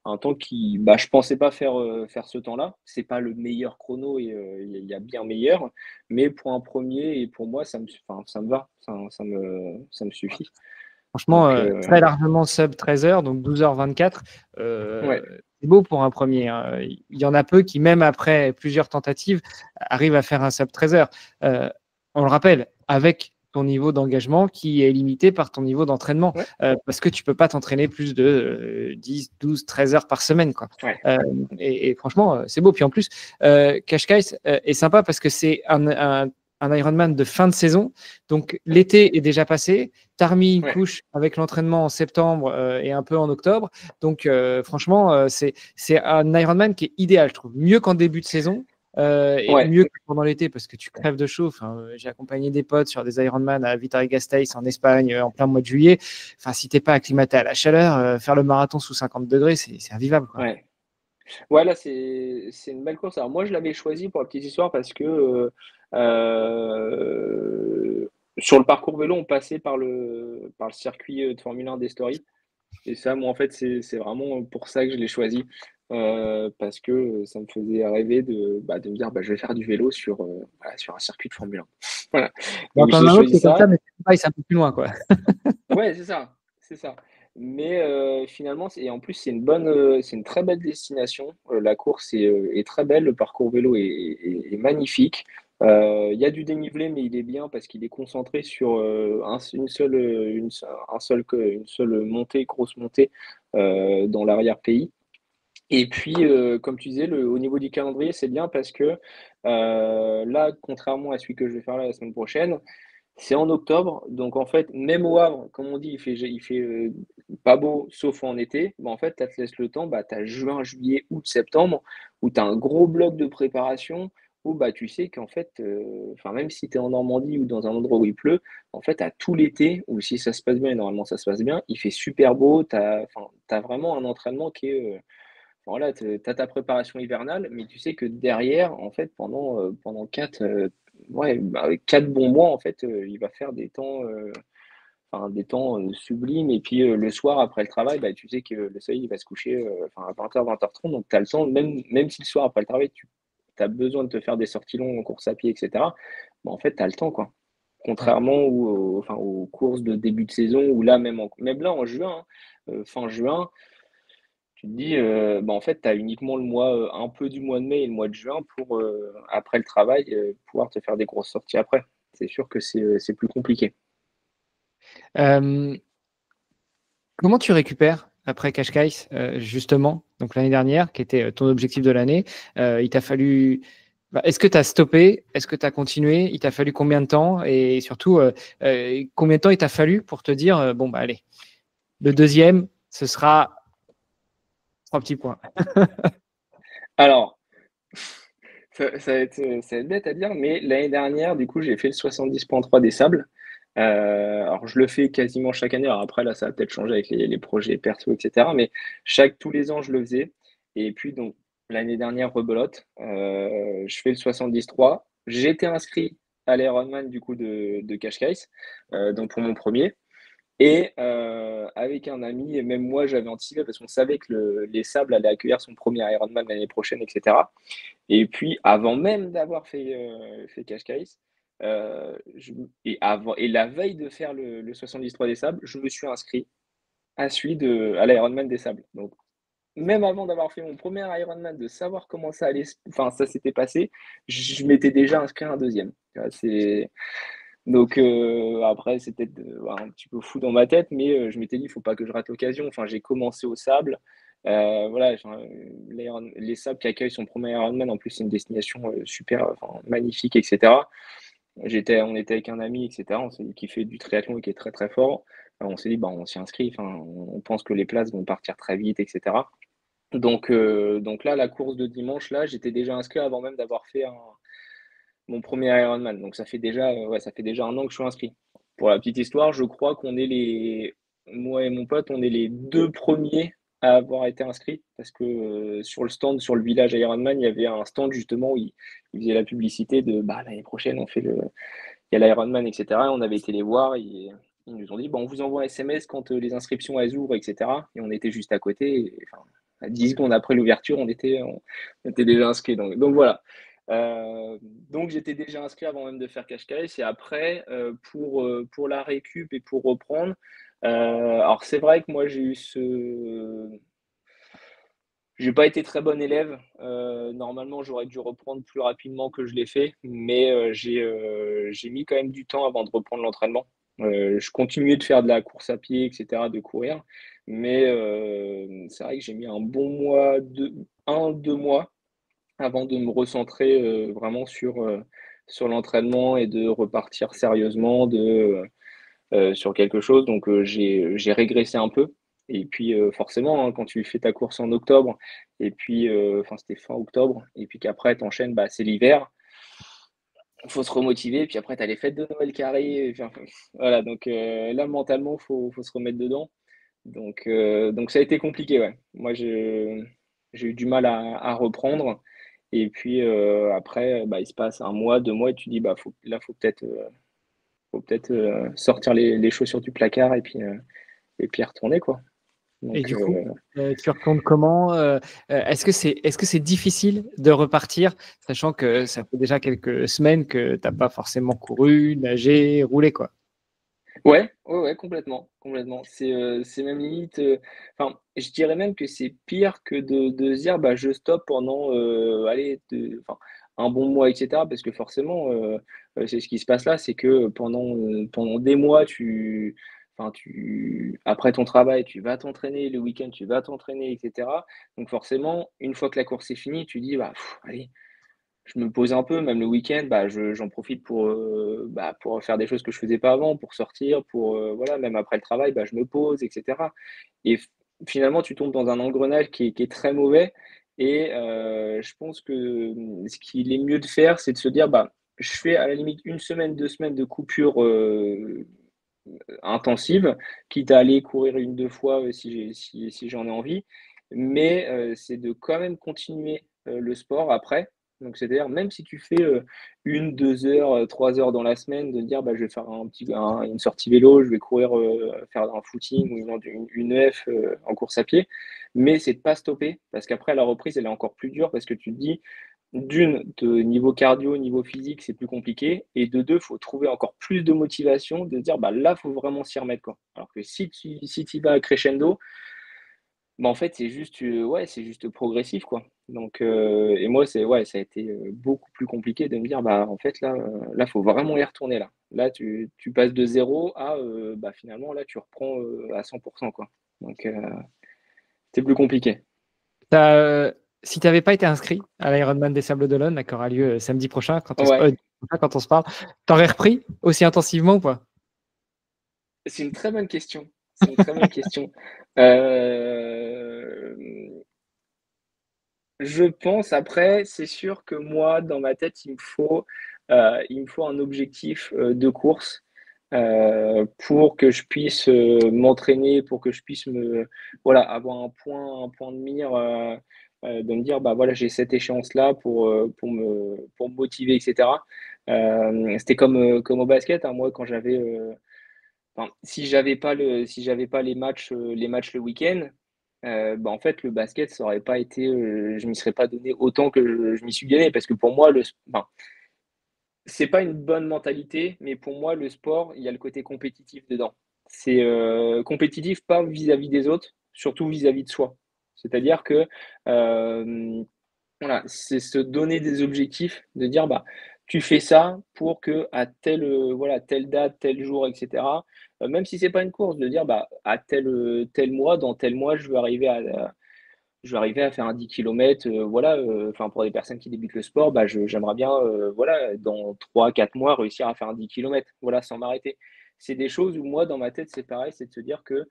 un temps qui, je pensais pas faire ce temps-là. C'est pas le meilleur chrono et il y a bien meilleur, mais pour un premier et pour moi, ça me va, ça me suffit. Franchement, Donc très largement sub 13 heures, donc 12h24. ouais, C'est beau pour un premier, hein. Il y en a peu qui, même après plusieurs tentatives, arrivent à faire un sub 13 heures. Euh, on le rappelle, avec ton niveau d'engagement qui est limité par ton niveau d'entraînement, ouais, parce que tu peux pas t'entraîner plus de 10, 12, 13 heures par semaine, quoi. ouais, Et franchement, c'est beau. Puis en plus, Cascais est sympa parce que c'est un Ironman de fin de saison. Donc l'été est déjà passé. Tu as remis une ouais, couche avec l'entraînement en septembre et un peu en octobre. Donc franchement, c'est un Ironman qui est idéal, je trouve. Mieux qu'en début de saison. Et ouais. mieux que pendant l'été parce que tu crèves de chaud. Enfin, j'ai accompagné des potes sur des Ironman à Vitoria-Gasteiz en Espagne en plein mois de juillet. Enfin, si t'es pas acclimaté à la chaleur, faire le marathon sous 50 degrés, c'est invivable, quoi. Ouais. Ouais, là, c'est une belle course. Alors moi, je l'avais choisi pour la petite histoire parce que, sur le parcours vélo, on passait par le circuit, de Formule 1 d'Estory et ça, moi, en fait, c'est vraiment pour ça que je l'ai choisi. parce que ça me faisait rêver de me dire je vais faire du vélo sur un circuit de Formule 1. Voilà. Bon, Donc t'en j'ai as un autre qui choisi est comme ça, ça. mais c'est pareil, c'est un peu plus loin, quoi. Ouais, c'est ça, c'est ça. Mais finalement, et en plus, c'est une très belle destination. La course est très belle, le parcours vélo est magnifique. Il y a du dénivelé, mais il est bien parce qu'il est concentré sur une seule montée, grosse montée dans l'arrière-pays. Et puis, comme tu disais, au niveau du calendrier, c'est bien parce que là, contrairement à celui que je vais faire là la semaine prochaine, c'est en octobre, donc en fait, même au Havre, comme on dit, il fait pas beau, sauf en été. En fait, ça te laisse le temps, tu as juin, juillet, août, septembre, où tu as un gros bloc de préparation, où tu sais qu'en fait, enfin, même si tu es en Normandie ou dans un endroit où il pleut, en fait, tu as tout l'été, ou si ça se passe bien, et normalement ça se passe bien, il fait super beau, tu as vraiment un entraînement qui est. Voilà, tu as ta préparation hivernale, mais tu sais que derrière, en fait, pendant 4 bons mois, en fait, il va faire des temps sublimes. Et puis le soir, après le travail, tu sais que le soleil il va se coucher à 20h, 20h30. Donc tu as le temps, même si le soir, après le travail, tu as besoin de te faire des sorties longues en course à pied, etc. En fait, tu as le temps, quoi. Ouais. Contrairement aux courses de début de saison, où là, même là, en juin, fin juin, tu te dis, en fait, tu as uniquement un peu du mois de mai et le mois de juin pour, après le travail, pouvoir te faire des grosses sorties après. C'est sûr que c'est plus compliqué. Euh, Comment tu récupères après Cascais, justement, donc l'année dernière, qui était ton objectif de l'année? Il t'a fallu. Est-ce que tu as stoppé? Est-ce que tu as continué? Il t'a fallu combien de temps? Et surtout, combien de temps il t'a fallu pour te dire, bon, allez, le deuxième, ce sera 3 petits points. Alors, ça va être bête à dire, mais l'année dernière, du coup, j'ai fait le 70.3 des sables. Alors, je le fais quasiment chaque année. Alors après, là, ça va peut-être changer avec les projets perso, etc. Mais tous les ans, je le faisais. Et puis, donc, l'année dernière, rebelote. Je fais le 73. J'étais inscrit à l'Ironman, du coup, de Cascais, donc pour mon premier. Et avec un ami, et même moi, j'avais anticipé parce qu'on savait que les sables allaient accueillir son premier Ironman l'année prochaine, etc. Et puis, avant même d'avoir fait Cascais, et la veille de faire le 73 des Sables, je me suis inscrit à l'Ironman des Sables. Donc, même avant d'avoir fait mon premier Ironman, de savoir comment ça s'était passé, je m'étais déjà inscrit à un deuxième. Tu vois, donc après, c'est peut-être un petit peu fou dans ma tête, mais je m'étais dit, il faut pas que je rate l'occasion. Enfin, j'ai commencé au sable. Voilà, les sables qui accueillent son premier Ironman, en plus, c'est une destination super, magnifique, etc. On était avec un ami, etc. Qui fait du triathlon et qui est très très fort. On s'est dit, on s'y inscrit. Enfin, on pense que les places vont partir très vite, etc. Donc là, la course de dimanche, là, j'étais déjà inscrit avant même d'avoir fait mon premier Ironman. Donc ça fait déjà un an que je suis inscrit. Pour la petite histoire, je crois moi et mon pote, on est les deux premiers à avoir été inscrits parce que sur le stand, sur le village Ironman, il y avait un stand justement où ils faisaient la publicité de l'année prochaine, il y a l'Ironman, etc. Et on avait été les voir et ils nous ont dit on vous envoie un SMS quand les inscriptions elles ouvrent, etc. Et on était juste à côté. À 10 secondes après l'ouverture, on était déjà inscrits. Donc voilà. Donc j'étais déjà inscrit avant même de faire Cascais et après pour la récup et pour reprendre. Alors c'est vrai que moi j'ai pas été très bon élève. Normalement j'aurais dû reprendre plus rapidement que je l'ai fait, mais j'ai mis quand même du temps avant de reprendre l'entraînement. Je continuais de faire de la course à pied, etc., de courir, mais c'est vrai que j'ai mis un bon mois, 2 mois avant de me recentrer vraiment sur l'entraînement et de repartir sérieusement sur quelque chose. Donc j'ai régressé un peu. Et puis forcément, hein, quand tu fais ta course en octobre, et puis c'était fin octobre, et puis qu'après tu enchaînes, c'est l'hiver, il faut se remotiver, puis après tu as les fêtes de Noël qui arrivent. Enfin, voilà, donc là mentalement, faut se remettre dedans. Donc ça a été compliqué, ouais. Moi, j'ai eu du mal à reprendre. Et puis après, il se passe un mois, 2 mois, et tu dis, faut peut-être sortir les chaussures du placard et puis y retourner, quoi. Et Donc, du coup, tu retournes comment? Est-ce que c'est difficile de repartir, sachant que ça fait déjà quelques semaines que tu n'as pas forcément couru, nagé, roulé, quoi? ouais, complètement, complètement. C'est même limite, enfin, je dirais même que c'est pire que de se dire: «Bah, je stoppe pendant, allez, enfin, un bon mois» et cetera. Parce que forcément, c'est ce qui se passe là, c'est que pendant des mois, après ton travail, tu vas t'entraîner, le week-end, tu vas t'entraîner et cetera. Donc forcément, une fois que la course est finie, tu dis: «Bah, allez». Je me pose un peu, même le week-end, bah, j'en profite pour faire des choses que je faisais pas avant, pour sortir, voilà, même après le travail, bah, je me pose et cetera et finalement, tu tombes dans un engrenage qui est très mauvais et je pense que, ce qu'il est mieux de faire, c'est de se dire: «Bah, je fais à la limite une semaine, 2 semaines de coupure, intensive, quitte à aller courir une deux fois, si j'en ai envie». Mais c'est de quand même continuer, le sport après. Donc c'est-à-dire même si tu fais, 1-2 heures, 3 heures dans la semaine, de dire: «Bah, je vais faire une sortie vélo, je vais courir, faire un footing ou une EF, en course à pied». Mais c'est de pas stopper parce qu'après la reprise, elle est encore plus dure parce que tu te dis de niveau cardio, niveau physique, c'est plus compliqué et de 2, faut trouver encore plus de motivation de dire: «Bah, là, faut vraiment s'y remettre, quoi». Alors que si tu y vas crescendo, bah, en fait, c'est juste, ouais, c'est juste progressif, quoi. Donc et moi, ça a été, beaucoup plus compliqué de me dire: «Bah, en fait, là, faut vraiment y retourner, là». Là, tu passes de zéro à, bah, finalement, là, tu reprends, à 100 quoi. Donc c'est plus compliqué. Si tu n'avais pas été inscrit à l'Ironman des Sables d'Olonne, là, qui aura lieu samedi prochain, Ouais. quand on se parle, tu aurais repris aussi intensivement ou pas? C'est une très bonne question. C'est une très bonne question. Hem, je pense après, c'est sûr que moi, dans ma tête, il me faut un objectif, de course, pour que je puisse, m'entraîner, pour que je puisse voilà, avoir un point de mire, de me dire: «Bah, voilà, j'ai cette échéance-là pour me motiver» et cetera. C'était comme au basket, hein. Moi, quand j'avais, enfin, si j'avais pas les matchs le week-end, bah, en fait, le basket, ça aurait pas été, je m'y serais pas donné autant que je m'y suis donné parce que pour moi, enfin, c'est pas une bonne mentalité, mais pour moi, le sport, il y a le côté compétitif dedans. C'est, compétitif pas vis-à-vis des autres, surtout vis-à-vis de soi. C'est-à-dire que, hem voilà, c'est se donner des objectifs, de dire: «Bah, tu fais ça pour que à telle, voilà, telle date, tel jour et cetera», même si c'est pas une course, de dire: «Bah, à tel mois, dans tel mois, je vais arriver à faire un 10 kilomètres», voilà, enfin, pour des personnes qui débutent le sport, bah, j'aimerais bien, voilà, dans 3-4 mois, réussir à faire un 10 kilomètres, voilà, sans m'arrêter. C'est des choses où moi, dans ma tête, c'est pareil, c'est de se dire que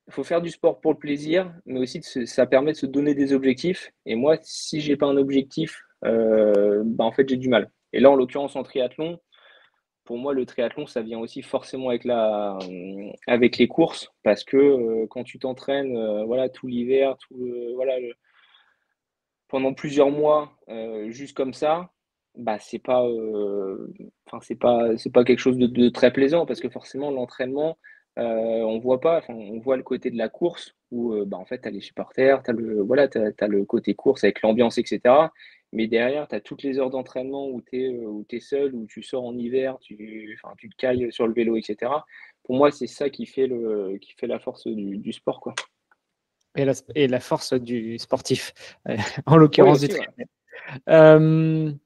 il faut faire du sport pour le plaisir, mais aussi ça permet de se donner des objectifs et moi, si j'ai pas un objectif, bah, en fait, j'ai du mal et là, en l'occurrence, en triathlon, pour moi, le triathlon, ça vient aussi forcément avec les courses parce que, quand tu t'entraînes, voilà, tout l'hiver, voilà, pendant plusieurs mois, juste comme ça, bah, enfin, c'est pas quelque chose de très plaisant parce que forcément l'entraînement, on voit pas, enfin, on voit le côté de la course où, bah, en fait, tu as les supporters, tu as le côté course avec l'ambiance et cetera. Mais derrière, tu as toutes les heures d'entraînement où tu es seul, où tu sors en hiver, enfin, tu te cailles sur le vélo et cetera. Pour moi, c'est ça qui fait la force du sport, quoi. Et la force du sportif, en Oui, l'occurrence du aussi, ouais. triathlète. Hem,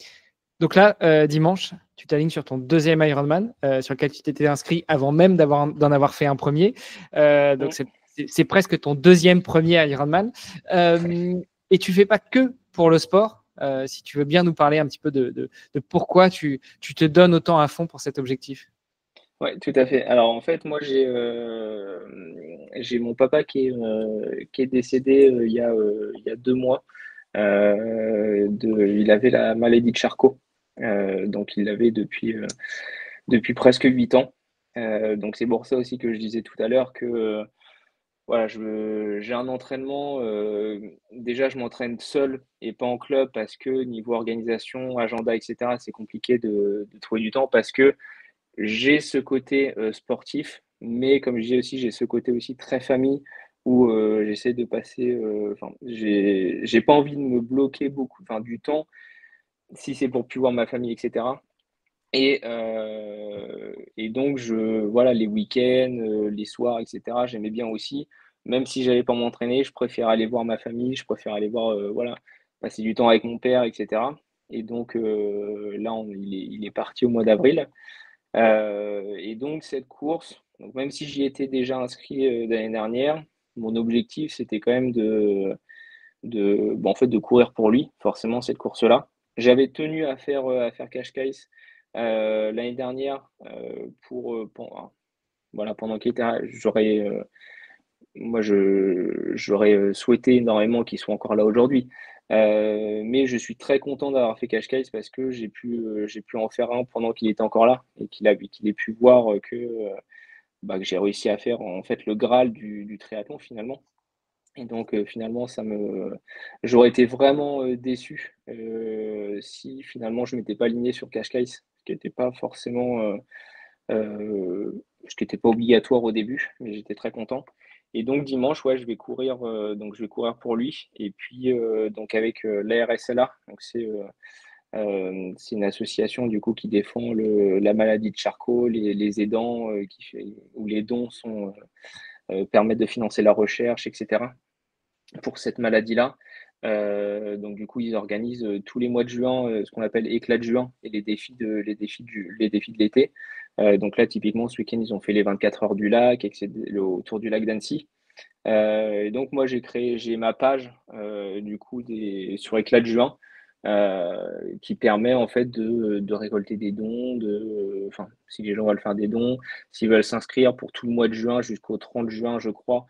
donc là, dimanche, tu t'alignes sur ton deuxième Ironman, sur lequel tu t'étais inscrit avant même d'en avoir fait un premier. Donc Mmh. c'est presque ton deuxième premier Ironman. Et tu fais pas que pour le sport. Si tu veux bien nous parler un petit peu de pourquoi tu te donnes autant à fond pour cet objectif? Ouais, tout à fait. Alors en fait, moi j'ai mon papa qui est décédé, il y a 2 mois. Il avait la maladie de Charcot, donc il l'avait depuis presque 8 ans. Donc c'est pour ça aussi que je disais tout à l'heure que, voilà, j'ai un entraînement, déjà je m'entraîne seul et pas en club parce que niveau organisation, agenda et cetera, c'est compliqué de trouver du temps parce que j'ai ce côté, sportif, mais comme je dis aussi, j'ai ce côté aussi très famille où j'essaie de passer, j'ai pas envie de me bloquer beaucoup, du temps, si c'est pour plus voir ma famille, etc. Et donc voilà, les week-ends, les soirs, etc., j'aimais bien aussi. Même si j'allais pas m'entraîner, je préfère aller voir ma famille, je préfère aller voir, voilà, passer du temps avec mon père, etc. Et donc là, il est parti au mois d'avril. Et donc cette course, donc même si j'y étais déjà inscrit l'année dernière, mon objectif c'était quand même en fait, de courir pour lui, forcément cette course-là. J'avais tenu à faire Cascais l'année dernière voilà, pendant qu'il était, moi j'aurais souhaité énormément qu'il soit encore là aujourd'hui. Mais je suis très content d'avoir fait Cascais parce que j'ai pu en faire un pendant qu'il était encore là et qu'il ait pu voir que j'ai réussi à faire en fait le Graal du triathlon finalement. Et donc finalement j'aurais été vraiment déçu si finalement je m'étais pas aligné sur Cascais, ce qui était pas forcément ce qui était pas obligatoire au début, mais j'étais très content. Et donc dimanche, ouais, je vais courir pour lui. Et puis donc avec l'ARSLA, donc c'est une association du coup qui défend la maladie de Charcot, les aidants, où les dons permettent de financer la recherche, etc. pour cette maladie-là. Donc du coup, ils organisent tous les mois de juin ce qu'on appelle éclat de juin et les défis de l'été. Donc là, typiquement, ce week-end, ils ont fait les 24 heures du lac autour du lac d'Annecy. Et donc moi, j'ai ma page du coup sur éclat de juin qui permet en fait de récolter des dons, enfin, si les gens veulent faire des dons, s'ils veulent s'inscrire pour tout le mois de juin jusqu'au 30 juin, je crois,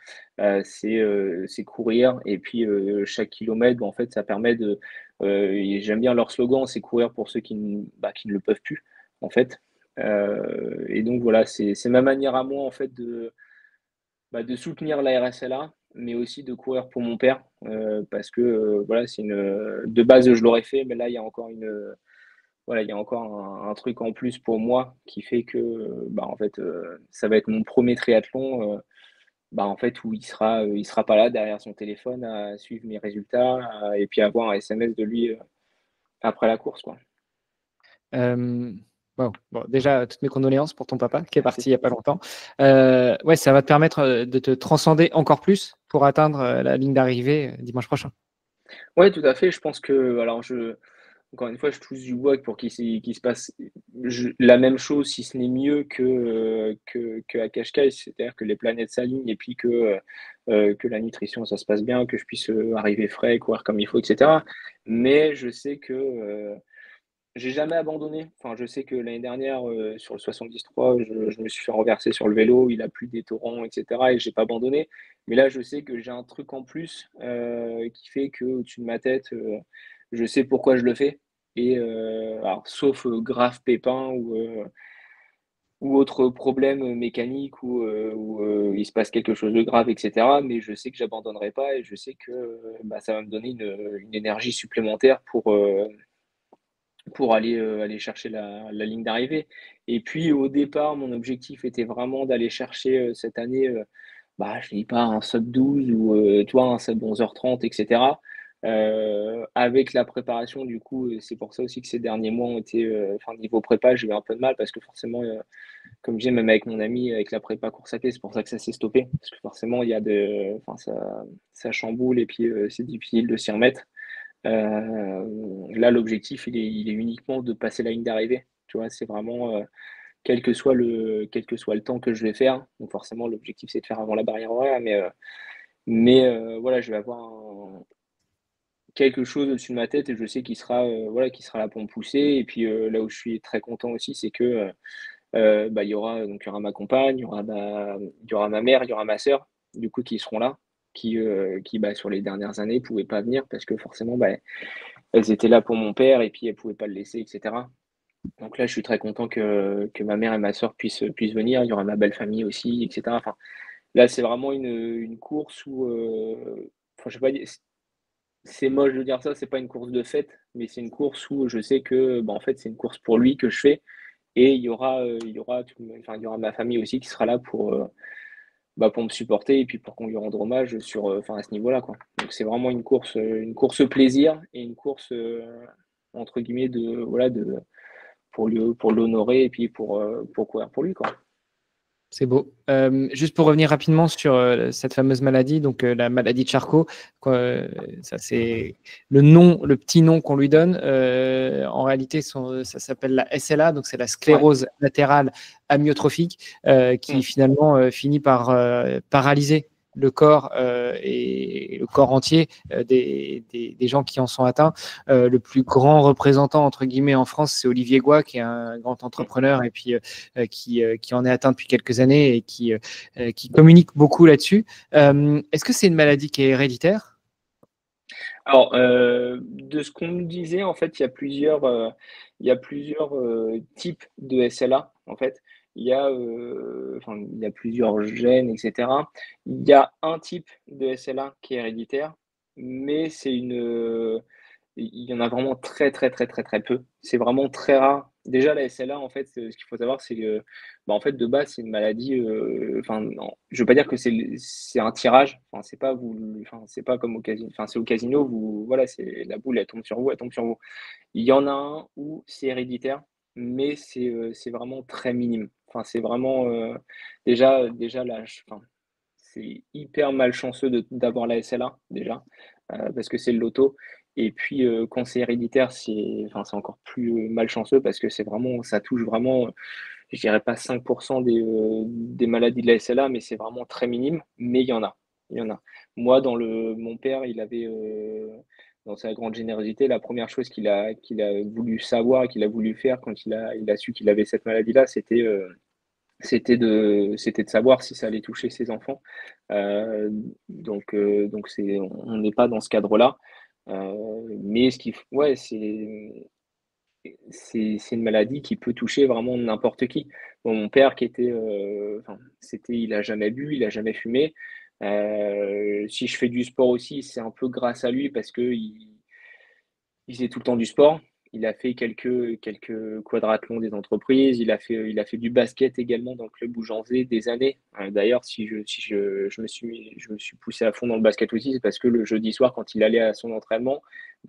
c'est courir. Et puis chaque kilomètre, en fait, ça permet et j'aime bien leur slogan, c'est courir pour ceux qui ne le peuvent plus, en fait. Et donc voilà, c'est ma manière à moi, en fait, de soutenir la RSLA, mais aussi de courir pour mon père, parce que voilà, de base je l'aurais fait, mais là voilà, il y a encore un truc en plus pour moi qui fait que en fait ça va être mon premier triathlon, en fait où il sera pas là derrière son téléphone à suivre mes résultats, et puis avoir un SMS de lui après la course, quoi. Euh, Bon, déjà, toutes mes condoléances pour ton papa qui est Merci. parti il n'y a pas longtemps. Ouais, ça va te permettre de te transcender encore plus pour atteindre la ligne d'arrivée dimanche prochain. Ouais, tout à fait. Je pense que, alors encore une fois, je touche du bois pour qu'il se passe la même chose, si ce n'est mieux qu'à Cascais, c'est-à-dire que les planètes s'alignent et puis que la nutrition, ça se passe bien, que je puisse arriver frais, courir comme il faut, etc. Mais je sais que j'ai jamais abandonné. Enfin, je sais que l'année dernière, sur le 73, je me suis fait renverser sur le vélo, il a plu des torrents, etc. et j'ai pas abandonné. Mais là, je sais que j'ai un truc en plus qui fait que au-dessus de ma tête, je sais pourquoi je le fais. Et alors, sauf grave pépin ou autre problème mécanique où il se passe quelque chose de grave, etc. Mais je sais que j'abandonnerai pas et je sais que ça va me donner une énergie supplémentaire pour aller chercher la ligne d'arrivée. Et puis au départ, mon objectif était vraiment d'aller chercher cette année, je ne dis pas un sub 12 ou un sub 11h30, etc. Avec la préparation, du coup, c'est pour ça aussi que ces derniers mois ont été, niveau prépa, j'ai eu un peu de mal parce que forcément, comme je disais, même avec mon ami, avec la prépa course à pied, c'est pour ça que ça s'est stoppé. Parce que forcément, ça chamboule et puis c'est difficile de s'y remettre. Là, l'objectif, il est uniquement de passer la ligne d'arrivée. Tu vois, c'est vraiment quel que soit le temps que je vais faire. Donc forcément, l'objectif, c'est de faire avant la barrière horaire. Mais voilà, je vais avoir quelque chose au-dessus de ma tête et je sais qu'il sera là pour me pousser. Et puis là où je suis très content aussi, c'est que il y aura ma compagne, il y aura ma mère, il y aura ma sœur, du coup, qui seront là, qui sur les dernières années, pouvaient pas venir parce que forcément, elles étaient là pour mon père et puis elles pouvaient pas le laisser, etc. Donc là, je suis très content que ma mère et ma sœur puissent venir. Il y aura ma belle famille aussi, etc. Enfin, là, c'est vraiment une course où, je sais pas, c'est moche de dire ça, c'est pas une course de fête, mais c'est une course où je sais que, en fait, c'est une course pour lui que je fais. Et il y aura ma famille aussi qui sera là pour me supporter et puis pour qu'on lui rende hommage à ce niveau-là, quoi. Donc c'est vraiment une course plaisir et une course entre guillemets pour l'honorer et puis pour courir pour lui, quoi. C'est beau. Juste pour revenir rapidement sur cette fameuse maladie, donc la maladie de Charcot, ça c'est le petit nom qu'on lui donne. En réalité, ça s'appelle la SLA, donc c'est la sclérose latérale amyotrophique, qui finalement finit par paralyser le corps et le corps entier des gens qui en sont atteints. Le plus grand représentant, entre guillemets, en France, c'est Olivier Goy, qui est un grand entrepreneur et puis qui en est atteint depuis quelques années et qui communique beaucoup là-dessus. Est-ce que c'est une maladie qui est héréditaire? Alors, de ce qu'on me disait, en fait, il y a plusieurs types de SLA, en fait. Il y a plusieurs gènes, etc. Il y a un type de SLA qui est héréditaire, mais il y en a vraiment très, très, très, très, très peu. C'est vraiment très rare. Déjà, la SLA, en fait, ce qu'il faut savoir, c'est que, en fait, de base, c'est une maladie. Non, je veux pas dire que c'est un tirage. Enfin, c'est pas comme au casino. Enfin, c'est au casino, voilà, c'est la boule, elle tombe sur vous, elle tombe sur vous. Il y en a un où c'est héréditaire, mais c'est vraiment très minime. Enfin, c'est vraiment déjà là, c'est hyper malchanceux d'avoir la SLA déjà, parce que c'est le loto. Et puis quand c'est héréditaire, c'est encore plus malchanceux parce que ça touche vraiment, je dirais pas 5% des maladies de la SLA, mais c'est vraiment très minime. Mais il y en a, il y en a. Moi, mon père, il avait dans sa grande générosité, la première chose qu'il a voulu savoir et qu'il a voulu faire quand il a su qu'il avait cette maladie-là, c'était de savoir si ça allait toucher ses enfants. Donc on n'est pas dans ce cadre-là. Mais c'est une maladie qui peut toucher vraiment n'importe qui. Bon, mon père qui était, il a jamais bu, il a jamais fumé. Si je fais du sport aussi, c'est un peu grâce à lui parce que il faisait tout le temps du sport. Il a fait quelques quadrathlons des entreprises. Il a fait du basket également dans le club où j'en faisais des années. D'ailleurs, si je me suis poussé à fond dans le basket aussi, c'est parce que le jeudi soir, quand il allait à son entraînement,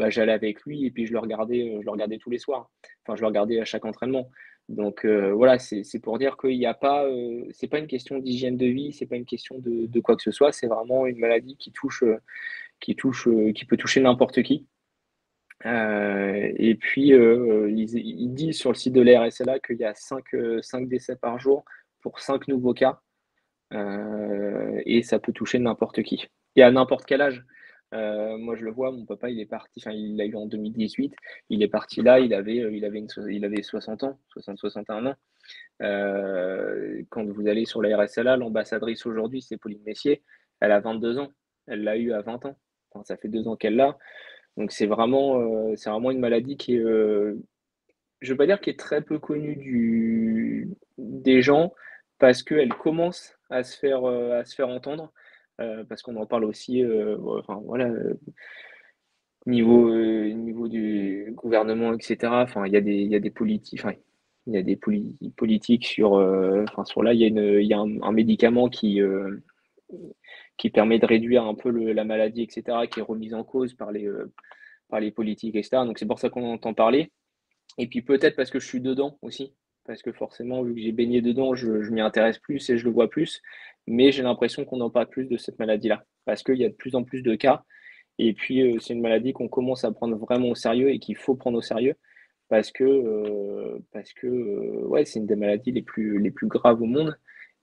j'allais avec lui et puis je le regardais tous les soirs. Enfin, je le regardais à chaque entraînement. Donc voilà, c'est pour dire qu'il n'y a pas, c'est pas une question d'hygiène de vie, c'est pas une question de quoi que ce soit. C'est vraiment une maladie qui peut toucher n'importe qui. Et puis, ils disent sur le site de l'ARSLA qu'il y a 5 décès par jour pour 5 nouveaux cas, et ça peut toucher n'importe qui. Et à n'importe quel âge. Moi, je le vois, mon papa, il est parti, enfin, il l'a eu en 2018, il est parti là, il avait 60 ans, 61 ans. Quand vous allez sur la RSLA, l'ambassadrice aujourd'hui, c'est Pauline Messier, elle a 22 ans, elle l'a eu à 20 ans. Enfin, ça fait 2 ans qu'elle l'a. Donc c'est vraiment une maladie qui est, je veux pas dire qui est très peu connue des gens parce qu'elle commence à se faire entendre, parce qu'on en parle aussi, enfin voilà, niveau du gouvernement, etc. Enfin, il y a des politiques, enfin, il y a des politiques sur là, il y a un médicament qui permet de réduire un peu la maladie, etc., qui est remise en cause par les politiques, etc. Donc c'est pour ça qu'on en entend parler. Et puis peut-être parce que je suis dedans aussi, parce que forcément, vu que j'ai baigné dedans, je m'y intéresse plus et je le vois plus. Mais j'ai l'impression qu'on en parle plus de cette maladie-là, parce qu'il y a de plus en plus de cas. Et puis c'est une maladie qu'on commence à prendre vraiment au sérieux et qu'il faut prendre au sérieux, parce que ouais, c'est une des maladies les plus graves au monde.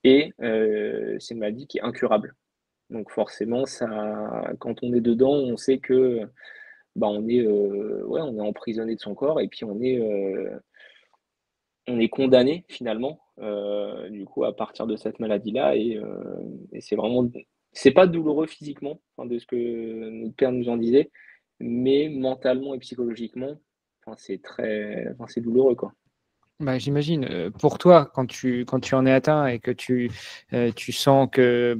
Et c'est une maladie qui est incurable. Donc forcément, quand on est dedans, on sait que on est emprisonné de son corps et puis on est condamné finalement, du coup, à partir de cette maladie-là. Et c'est pas douloureux physiquement, enfin, de ce que notre père nous en disait, mais mentalement et psychologiquement, enfin, c'est douloureux, quoi. Bah, j'imagine. Pour toi, quand tu en es atteint et que tu sens que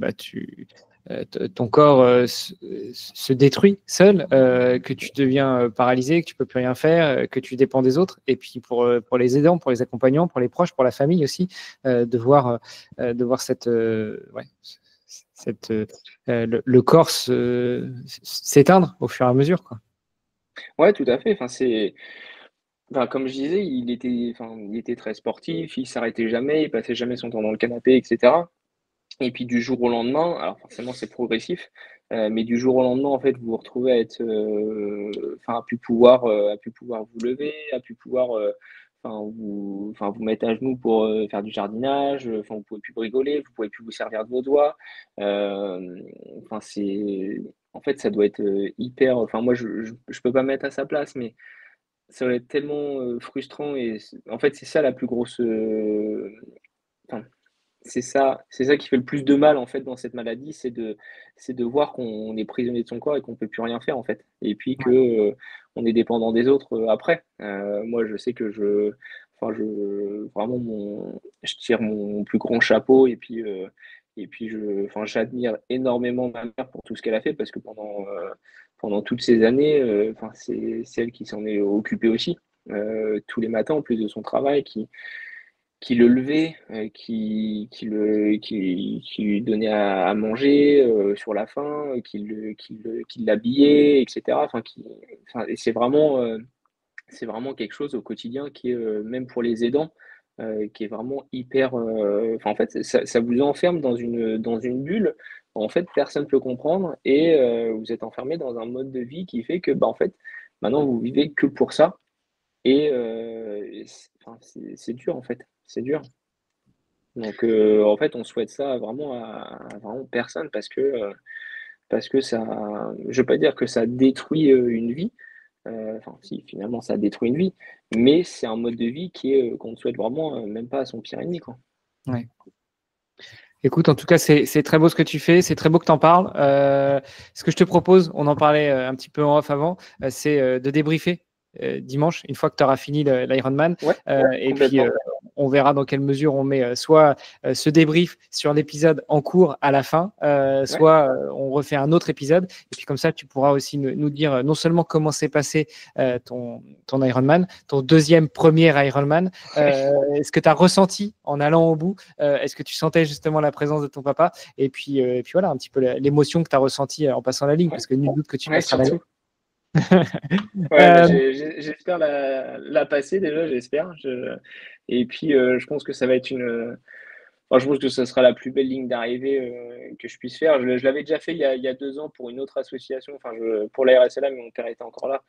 ton corps se détruit seul, que tu deviens paralysé, que tu peux plus rien faire, que tu dépends des autres, et puis pour les aidants, pour les accompagnants, pour les proches, pour la famille aussi, de voir le corps s'éteindre au fur et à mesure, quoi. Ouais, tout à fait. Comme je disais, il était très sportif, il s'arrêtait jamais, il passait jamais son temps dans le canapé, etc. Et puis du jour au lendemain, alors forcément c'est progressif, mais du jour au lendemain, en fait, vous vous retrouvez à être, à plus pouvoir vous lever, à plus pouvoir, vous mettre à genoux pour faire du jardinage, vous pouvez plus bricoler, vous pouvez plus vous servir de vos doigts. Euh, en fait, ça doit être hyper. Enfin, moi, je peux pas me mettre à sa place, mais ça doit être tellement frustrant et en fait, c'est ça la plus grosse. Enfin, c'est ça qui fait le plus de mal en fait dans cette maladie, c'est de voir qu'on est prisonnier de son corps et qu'on peut plus rien faire en fait. Et puis que on est dépendant des autres après. Moi, je sais que vraiment je tire mon plus grand chapeau et puis j'admire énormément ma mère pour tout ce qu'elle a fait parce que pendant toutes ces années, c'est elle qui s'en est occupée aussi tous les matins en plus de son travail qui le levait, qui lui donnait à manger sur la faim, qui l'habillait, etc. Et c'est vraiment quelque chose au quotidien qui est, même pour les aidants, qui est vraiment hyper. En fait, ça vous enferme dans une bulle. En fait, personne ne peut comprendre et vous êtes enfermé dans un mode de vie qui fait que, bah, en fait, maintenant, vous vivez que pour ça. C'est dur, en fait. C'est dur. Donc, en fait, on souhaite ça vraiment à vraiment personne parce que ça, je veux pas dire que ça détruit une vie, si, finalement, ça détruit une vie, mais c'est un mode de vie qu'on ne souhaite vraiment même pas à son pire ennemi, quoi. Ouais. Écoute, en tout cas, c'est très beau ce que tu fais, c'est très beau que tu en parles. Ce que je te propose, on en parlait un petit peu en off avant, c'est de débriefer dimanche, une fois que tu auras fini l'Ironman. Ouais, Et puis, on verra dans quelle mesure on met soit ce débrief sur l'épisode en cours à la fin, soit on refait un autre épisode. Et puis comme ça, tu pourras aussi nous dire non seulement comment s'est passé ton Ironman, ton deuxième premier Ironman, ce que tu as ressenti en allant au bout, est-ce que tu sentais justement la présence de ton papa, et puis voilà, un petit peu l'émotion que tu as ressentie en passant la ligne, parce que nul doute que tu passeras la ligne. J'espère la passer déjà, j'espère. Et puis, je pense que ça va être je pense que ce sera la plus belle ligne d'arrivée que je puisse faire. Je l'avais déjà fait il y a 2 ans pour une autre association, pour la RSLA, mais mon père était encore là.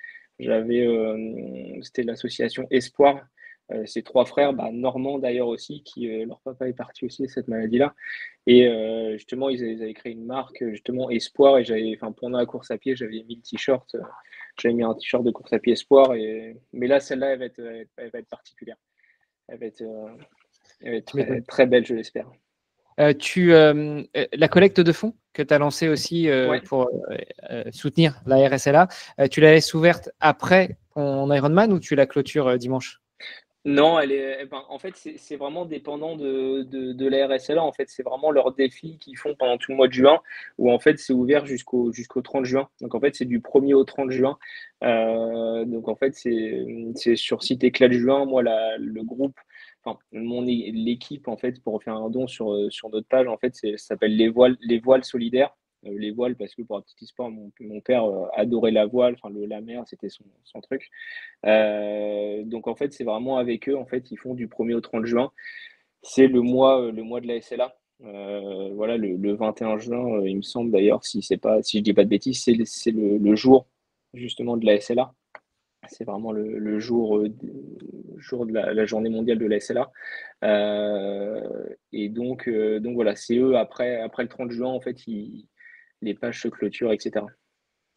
C'était l'association Espoir. Ces 3 frères, Normands d'ailleurs aussi, qui leur papa est parti aussi de cette maladie-là. Et justement, ils avaient créé une marque, justement Espoir. Et pendant la course à pied, j'avais mis le t-shirt. J'avais mis un t-shirt de course à pied Espoir. Mais là, celle-là, elle va être particulière. Elle va être très, très belle, je l'espère. La collecte de fonds que tu as lancée aussi pour soutenir la RSLA, tu la laisses ouverte après ton Ironman ou tu la clôtures dimanche? Non, en fait, c'est vraiment dépendant de la RSLA. En fait, c'est vraiment leur défi qu'ils font pendant tout le mois de juin, où en fait, c'est ouvert jusqu'au 30 juin. Donc, en fait, c'est du 1er au 30 juin. Donc, en fait, c'est sur site Éclat de Juin. Moi, le groupe, l'équipe, en fait, pour faire un don sur notre page, en fait, ça s'appelle les voiles solidaires. Les voiles, parce que pour un petit histoire, mon père adorait la voile, la mer, c'était son truc. Donc en fait, c'est vraiment avec eux, en fait, ils font du 1er au 30 juin. C'est le mois de la SLA. Voilà, le 21 juin, il me semble d'ailleurs, si je dis pas de bêtises, c'est le jour justement de la SLA. C'est vraiment le jour de la journée mondiale de la SLA. Et donc voilà, c'est eux après le 30 juin, en fait, les pages se clôturent, etc.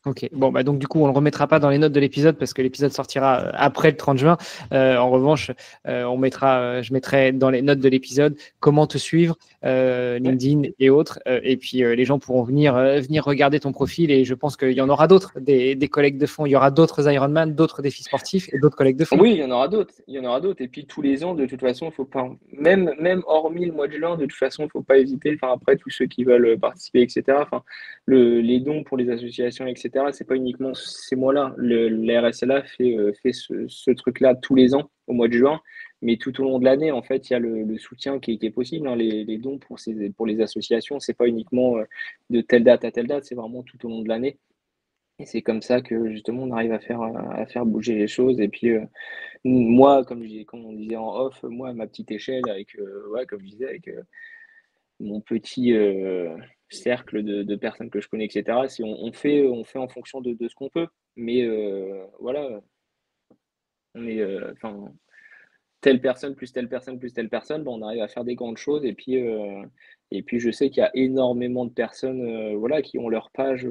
Ok, bon, donc du coup, on ne le remettra pas dans les notes de l'épisode parce que l'épisode sortira après le 30 juin. En revanche, je mettrai dans les notes de l'épisode comment te suivre, LinkedIn et autres. Et puis, les gens pourront venir regarder ton profil et je pense qu'il y en aura d'autres, des collectes de fonds. Il y aura d'autres Ironman, d'autres défis sportifs et d'autres collectes de fonds. Oui, il y en aura d'autres. Il y en aura d'autres. Et puis, tous les ans, de toute façon, il faut pas, même hormis le mois de juin, de toute façon, il ne faut pas hésiter. Après, tous ceux qui veulent participer, etc. Les dons pour les associations, etc. C'est pas uniquement ces mois-là. La RSLA fait ce truc-là tous les ans au mois de juin. Mais tout au long de l'année, en fait, il y a le soutien qui est possible, hein. Les dons pour les associations, c'est pas uniquement de telle date à telle date, c'est vraiment tout au long de l'année. Et c'est comme ça que justement on arrive à faire bouger les choses. Et puis moi, comme on disait en off, moi à ma petite échelle, avec ouais, comme je disais, avec mon petit cercle de personnes que je connais, etc. Si on fait en fonction de ce qu'on peut. Mais voilà, on est, enfin, telle personne plus telle personne plus telle personne, ben, on arrive à faire des grandes choses. Et puis je sais qu'il y a énormément de personnes, voilà, qui ont leur page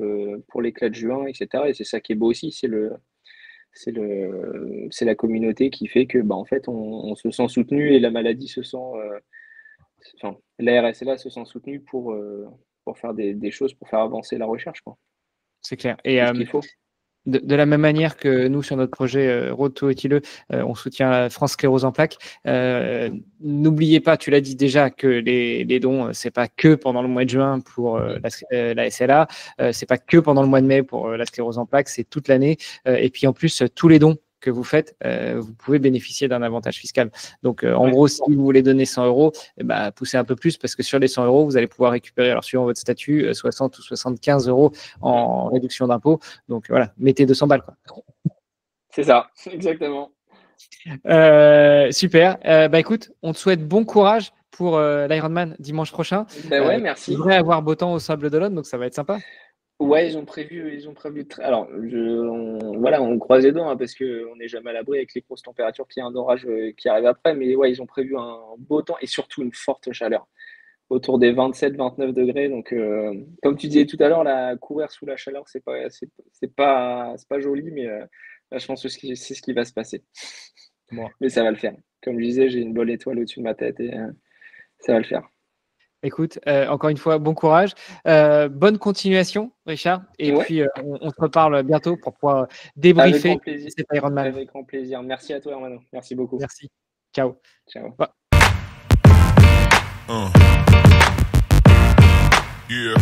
pour l'éclat de juin, etc. Et c'est ça qui est beau aussi, c'est la communauté qui fait que, bah, en fait, on se sent soutenu et la maladie se sent, enfin, la RSLA se sent soutenue pour faire des choses, pour faire avancer la recherche, quoi. C'est clair. Et C'est ce qu'il faut. de la même manière que nous, sur notre projet Road to Etileux, on soutient la France Sclérose en plaques. N'oubliez pas, tu l'as dit déjà, que les dons, c'est pas que pendant le mois de juin pour la SLA, c'est pas que pendant le mois de mai pour la sclérose en plaques, c'est toute l'année. Et puis en plus, tous les dons que vous faites, vous pouvez bénéficier d'un avantage fiscal. Donc, en gros, si vous voulez donner 100 euros, poussez un peu plus parce que sur les 100 euros, vous allez pouvoir récupérer, alors suivant votre statut, 60 ou 75 euros en réduction d'impôt. Donc, voilà, mettez 200 balles, quoi. C'est ça, exactement. Super. Écoute, on te souhaite bon courage pour l'Ironman dimanche prochain. Ben ouais, merci. Il devrait avoir beau temps au Sable d'Olonne, donc ça va être sympa. Ouais, ils ont prévu. Alors, voilà, on croise les doigts, hein, parce qu'on n'est jamais à l'abri avec les grosses températures qu'il y a un orage qui arrive après. Mais ouais, ils ont prévu un beau temps et surtout une forte chaleur, autour des 27-29 degrés. Donc, comme tu disais tout à l'heure, courir sous la chaleur, c'est pas joli, mais là, je pense que c'est ce qui va se passer. Bon. Mais ça va le faire. Comme je disais, j'ai une bonne étoile au-dessus de ma tête et ça va le faire. Écoute, encore une fois, bon courage. Bonne continuation, Richard. Et puis, on se reparle bientôt pour pouvoir débriefer cet Ironman. Avec grand plaisir. Merci à toi, Hermano. Merci beaucoup. Merci. Ciao. Ciao. Yeah.